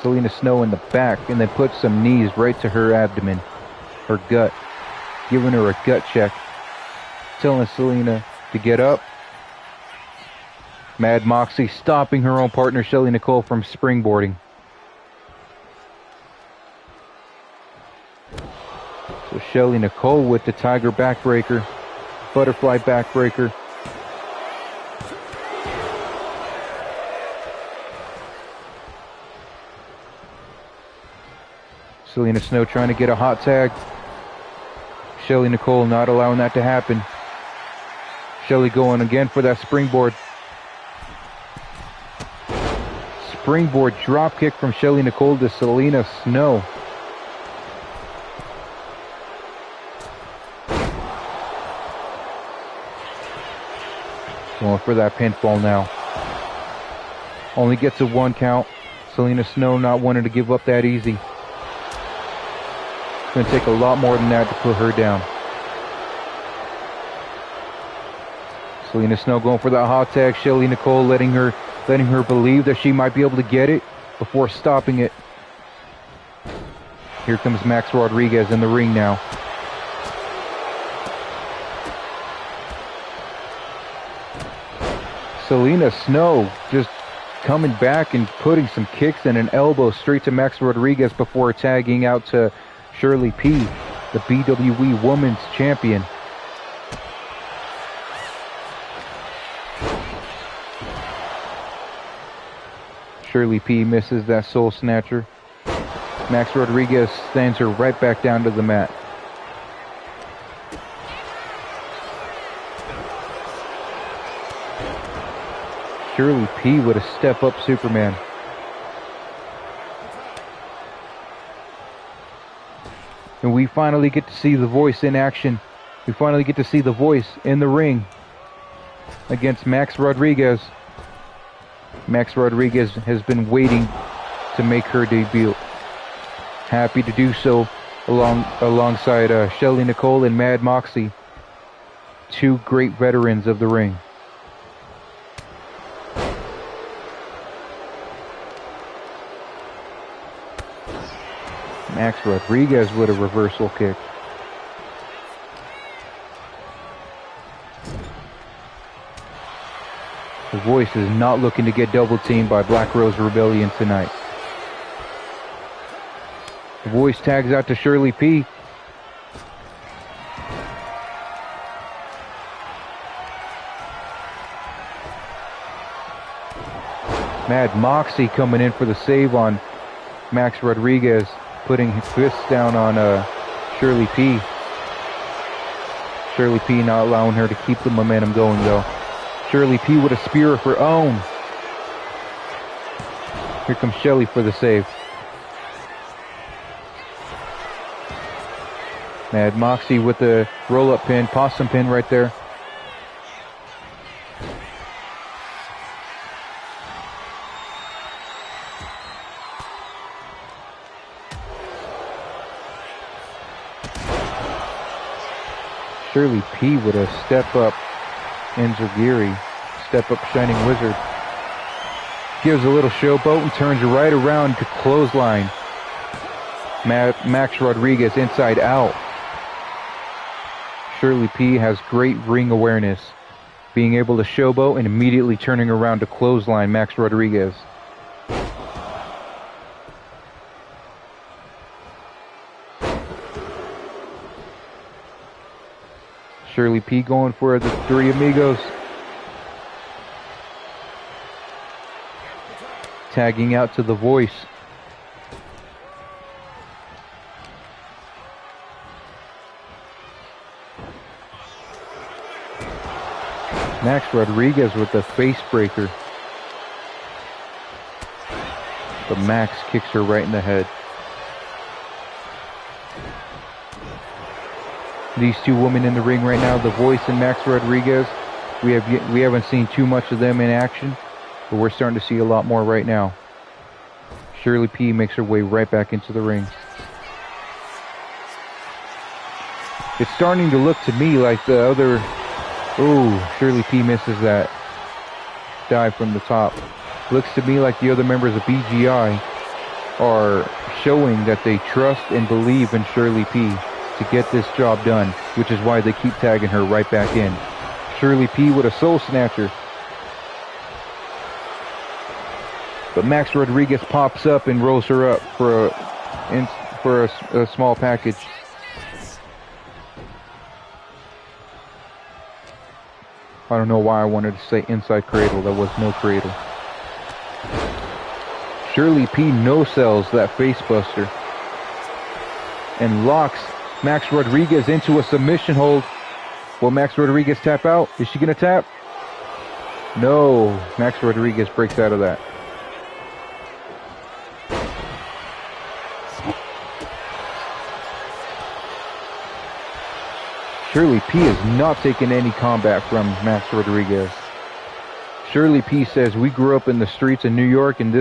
Selena Snow in the back and then puts some knees right to her abdomen, her gut, giving her a gut check, telling Selena to get up. Mad Moxie stopping her own partner Shelly Nicole from springboarding. So Shelly Nicole with the tiger backbreaker, butterfly backbreaker. Selena Snow trying to get a hot tag. Shelly Nicole not allowing that to happen. Shelly going again for that springboard. Springboard drop kick from Shelly Nicole to Selena Snow. Going for that pinfall now. Only gets a 1 count. Selena Snow not wanting to give up that easy. It's going to take a lot more than that to put her down. Selena Snow going for that hot tag. Shelly Nicole letting her believe that she might be able to get it before stopping it. Here comes Max Rodriguez in the ring now. Selena Snow just coming back and putting some kicks and an elbow straight to Max Rodriguez before tagging out to Shirley P, the BWE Women's Champion. Shirley P misses that soul snatcher. Max Rodriguez stands her right back down to the mat. Shirley P with a step-up Superman. And we finally get to see the Voice in action. We finally get to see the Voice in the ring against Max Rodriguez. Max Rodriguez has been waiting to make her debut. Happy to do so alongside Shelly Nicole and Mad Moxie. Two great veterans of the ring. Max Rodriguez with a reversal kick. The Voice is not looking to get double teamed by Black Rose Rebellion tonight. The Voice tags out to Shirley P. Mad Moxie coming in for the save on Max Rodriguez, putting his fists down on Shirley P. Shirley P not allowing her to keep the momentum going though. Shirley P with a spear of her own. Here comes Shelly for the save. Mad Moxie with the roll-up pin, possum pin right there. Shirley P with a step-up Enziguri, step-up Shining Wizard. Gives a little showboat and turns right around to clothesline. Max Rodriguez inside out. Shirley P has great ring awareness, being able to showboat and immediately turning around to clothesline Max Rodriguez. Shirley P going for the Three Amigos. Tagging out to The Voice. Max Rodriguez with the face breaker. But Max kicks her right in the head. These two women in the ring right now, The Voice and Max Rodriguez. We haven't seen too much of them in action, but we're starting to see a lot more right now. Shirley P makes her way right back into the ring. It's starting to look to me like the other... Oh, Shirley P misses that dive from the top. Looks to me like the other members of BGI are showing that they trust and believe in Shirley P to get this job done, which is why they keep tagging her right back in. Shirley P with a soul snatcher. But Max Rodriguez pops up and rolls her up for a small package. I don't know why I wanted to say inside cradle. There was no cradle. Shirley P no-sells that facebuster and locks Max Rodriguez into a submission hold. Will Max Rodriguez tap out? Is she going to tap? No. Max Rodriguez breaks out of that. Shirley P is not taking any combat from Max Rodriguez. Shirley P says, we grew up in the streets of New York, and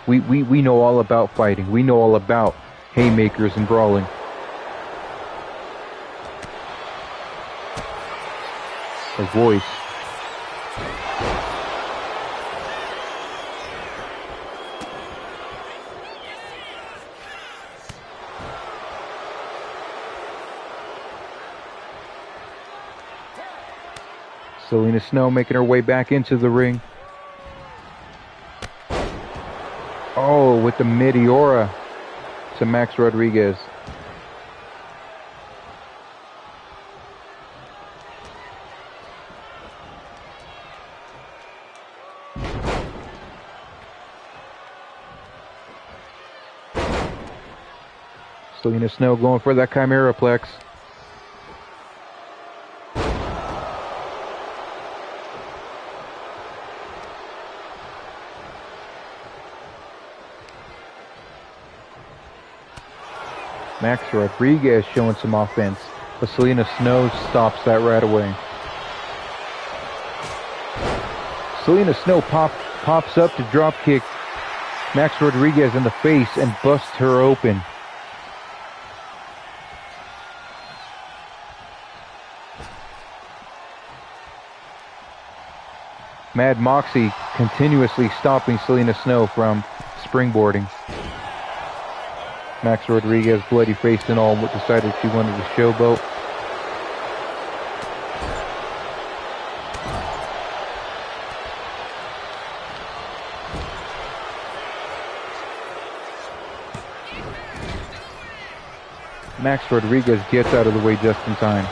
we know all about fighting. We know all about haymakers and brawling. A Voice. Selena Snow making her way back into the ring. Oh, with the Meteora to Max Rodriguez. Selena Snow going for that Chimera Plex. Max Rodriguez showing some offense, but Selena Snow stops that right away. Selena Snow pops up to drop kick Max Rodriguez in the face and busts her open. Mad Moxie continuously stopping Selena Snow from springboarding. Max Rodriguez, bloody face and all, decided she wanted to showboat. Max Rodriguez gets out of the way just in time.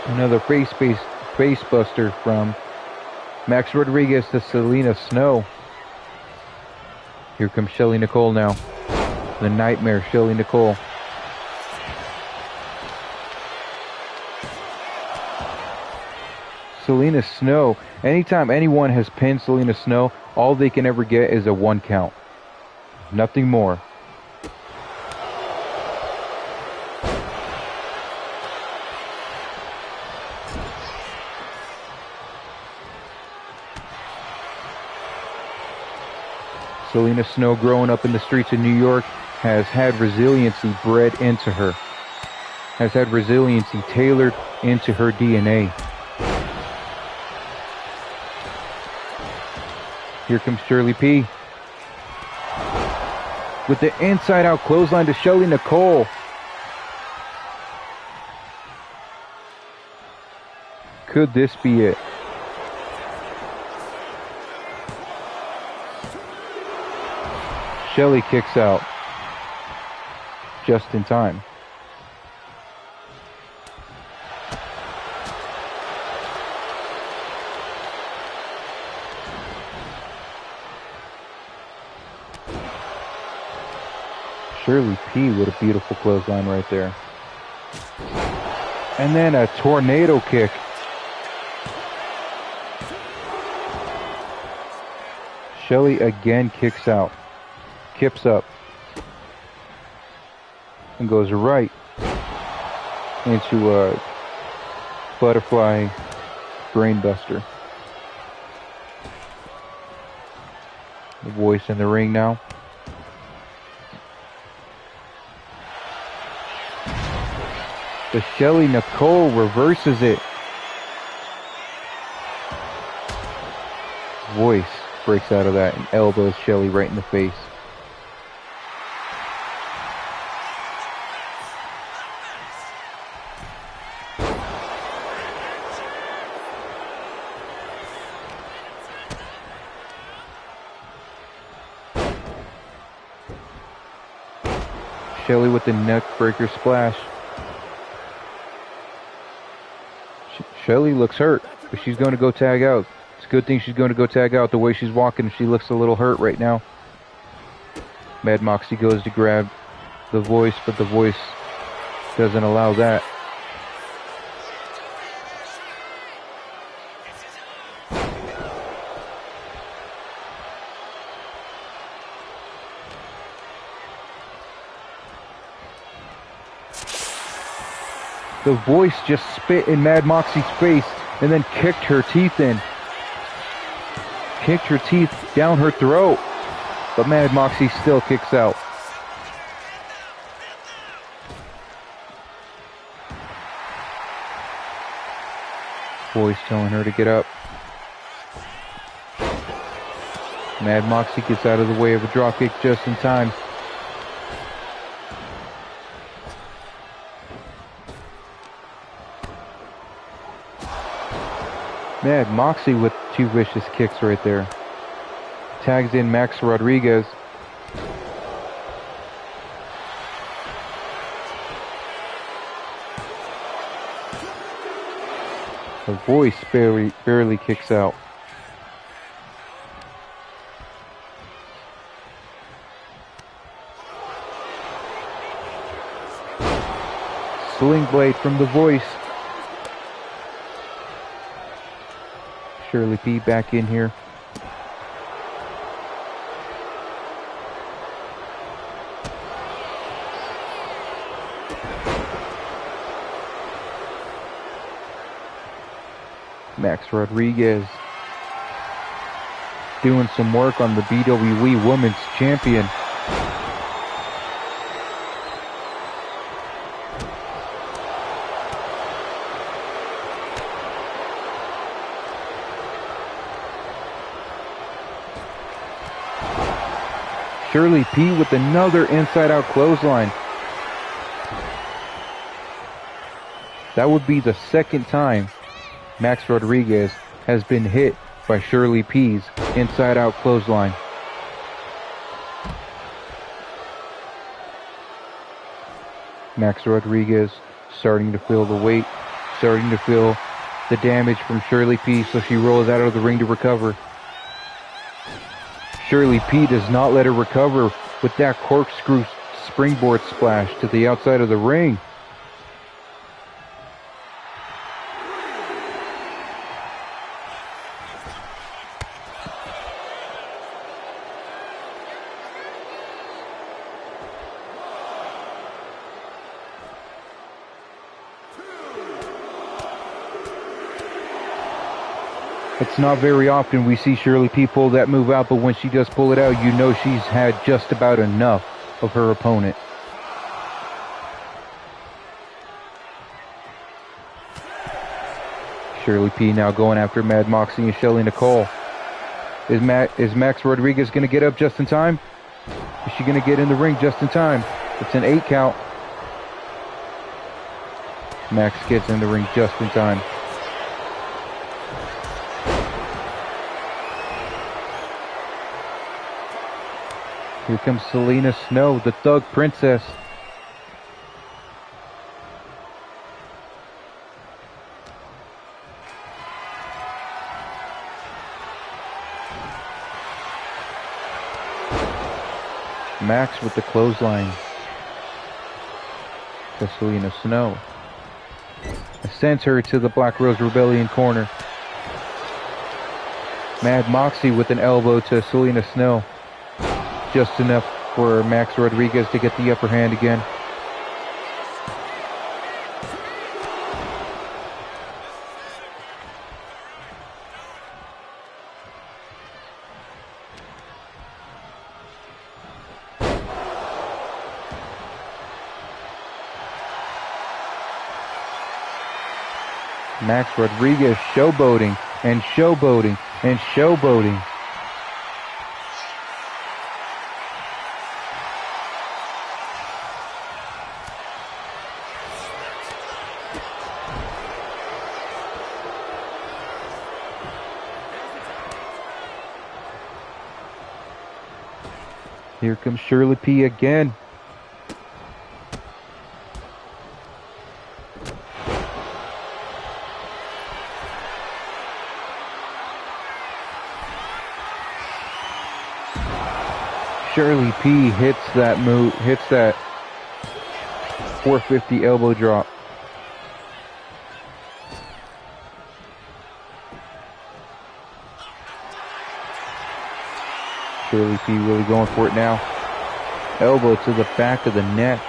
Another face buster from Max Rodriguez to Selena Snow. Here comes Shelly Nicole now. The Nightmare Shelly Nicole. Selena Snow. Anytime anyone has pinned Selena Snow, all they can ever get is a 1 count. Nothing more. Selena Snow, growing up in the streets of New York, has had resiliency bred into her. has had resiliency tailored into her DNA. Here comes Shirley P. with the inside-out clothesline to Shelly Nicole. Could this be it? Shelly kicks out just in time. Shirley P with a beautiful clothesline right there. And then a tornado kick. Shelly again kicks out. Kips up. And goes right into a butterfly brainbuster. The voice in the ring now. But Shelly Nicole reverses it. Voice breaks out of that and elbows Shelly right in the face. Shelly with the neck breaker splash. Shelly looks hurt, but she's going to go tag out. It's a good thing she's going to go tag out. The way she's walking, she looks a little hurt right now. Mad Moxie goes to grab the voice, but the voice doesn't allow that. The voice just spit in Mad Moxie's face and then kicked her teeth in. Kicked her teeth down her throat. But Mad Moxie still kicks out. Voice telling her to get up. Mad Moxie gets out of the way of a dropkick just in time. Mad Moxie with two vicious kicks right there. Tags in Max Rodriguez. The voice barely kicks out. Sling blade from the voice. Shirley P back in here. Max Rodriguez doing some work on the BWE Women's Champion. Shirley P with another inside-out clothesline. That would be the second time Max Rodriguez has been hit by Shirley P's inside-out clothesline. Max Rodriguez starting to feel the weight, starting to feel the damage from Shirley P, so she rolls out of the ring to recover. Shirley P does not let her recover with that corkscrew springboard splash to the outside of the ring. It's not very often we see Shirley P pull that move out, but when she does pull it out, you know she's had just about enough of her opponent. Shirley P now going after Mad Moxie and Shelly Nicole. Is Max Rodriguez going to get up just in time? Is she going to get in the ring just in time? It's an 8 count. Max gets in the ring just in time. Here comes Selena Snow, the Thug Princess. Max with the clothesline to Selena Snow. Sends her to the Black Rose Rebellion corner. Mad Moxie with an elbow to Selena Snow. Just enough for Max Rodriguez to get the upper hand again. Max Rodriguez showboating and showboating and showboating. Here comes Shirley P again. Shirley P hits that 450 elbow drop. Shirley P really going for it now. Elbow to the back of the neck.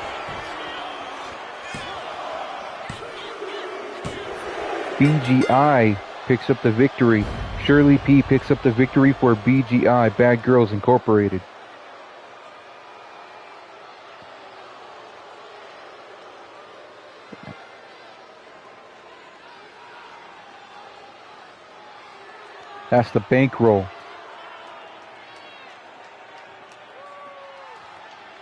BGI picks up the victory. Shirley P picks up the victory for BGI, Bad Girls Incorporated. That's the bankroll.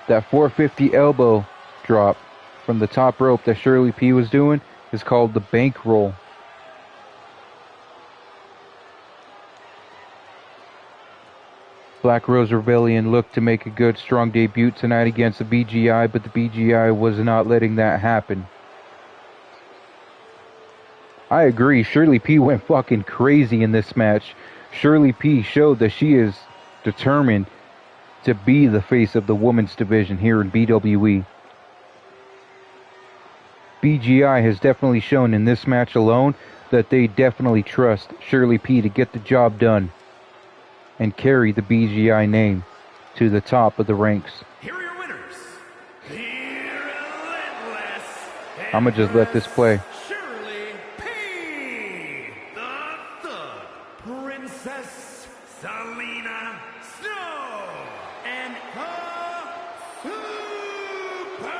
That 450 elbow drop from the top rope that Shirley P was doing is called the bankroll. Black Rose Rebellion looked to make a good, strong debut tonight against the BGI, but the BGI was not letting that happen. I agree, Shirley P went fucking crazy in this match. Shirley P showed that she is determined to be the face of the women's division here in BWE. BGI has definitely shown in this match alone that they definitely trust Shirley P to get the job done and carry the BGI name to the top of the ranks.
Here are your winners. The relentless
I'm gonna just let this play.
Shirley P. The Thug Princess Selena Snow. And the Superstar.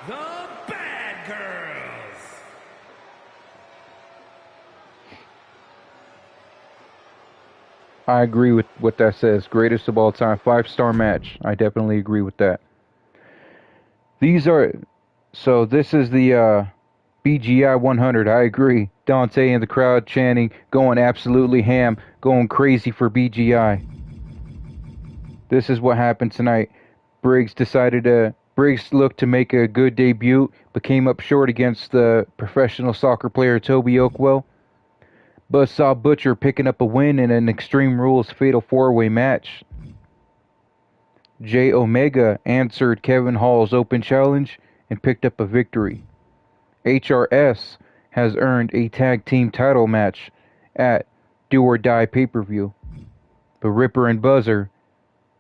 The Bad Girls.
I agree with what that says. Greatest of all time. 5-star match. I definitely agree with that. This is the BGI 100. I agree. Dante in the crowd chanting, going absolutely ham, going crazy for BGI. This is what happened tonight. Briggs looked to make a good debut, but came up short against the professional soccer player Toby Oakwell. Buzzsaw Butcher picking up a win in an Extreme Rules Fatal 4-Way match. J Omega answered Kevin Hall's open challenge and picked up a victory. HRS has earned a tag team title match at Do or Die pay-per-view. The Ripper and Buzzer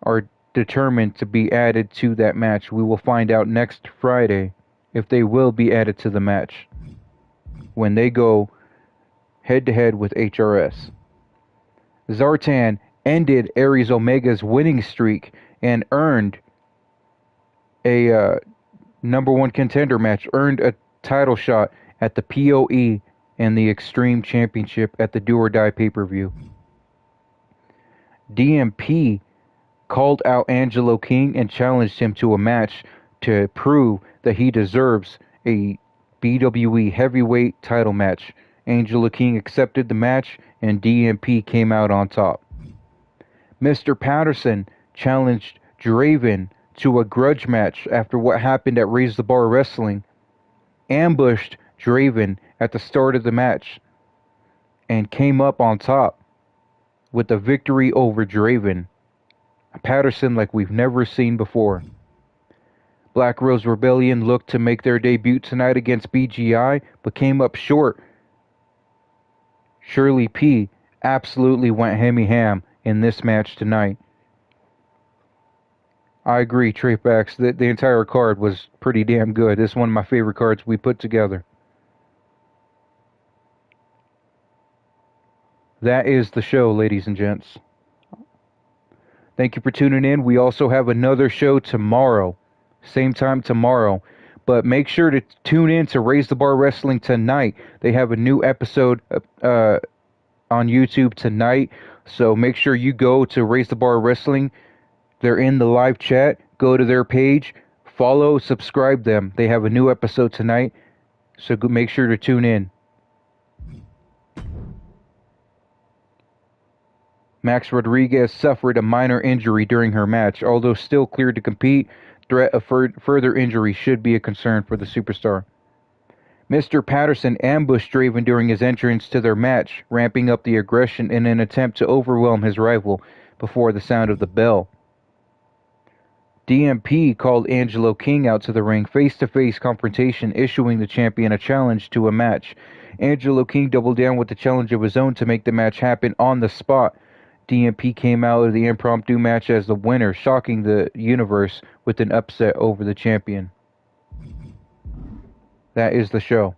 are determined to be added to that match. We will find out next Friday if they will be added to the match when they go head-to-head with HRS. Zartan ended Aries Omega's winning streak and earned a number one contender match, earned a title shot at the POE and the Xtreme Championship at the Do or Die pay-per-view. DMP called out Angelo King and challenged him to a match to prove that he deserves a BWE heavyweight title match. Angelo King accepted the match and DMP came out on top. Mr. Patterson challenged Draven to a grudge match after what happened at Raise the Bar Wrestling, ambushed Draven at the start of the match, and came up on top with a victory over Draven. Patterson like we've never seen before. Black Rose Rebellion looked to make their debut tonight against BGI, but came up short. Shirley P absolutely went ham in this match tonight. I agree, Treyfax, that the entire card was pretty damn good. This is one of my favorite cards we put together. That is the show, ladies and gents. Thank you for tuning in. We also have another show tomorrow. Same time tomorrow. But make sure to tune in to Raise the Bar Wrestling tonight. They have a new episode on YouTube tonight. So make sure you go to Raise the Bar Wrestling. They're in the live chat. Go to their page. Follow, subscribe them. They have a new episode tonight. So make sure to tune in. Max Rodriguez suffered a minor injury during her match. Although still cleared to compete, threat of further injury should be a concern for the superstar. Mr. Patterson ambushed Draven during his entrance to their match, ramping up the aggression in an attempt to overwhelm his rival before the sound of the bell. DMP called Angelo King out to the ring, face-to-face confrontation, issuing the champion a challenge to a match. Angelo King doubled down with a challenge of his own to make the match happen on the spot. DMP came out of the impromptu match as the winner, shocking the universe with an upset over the champion. That is the show.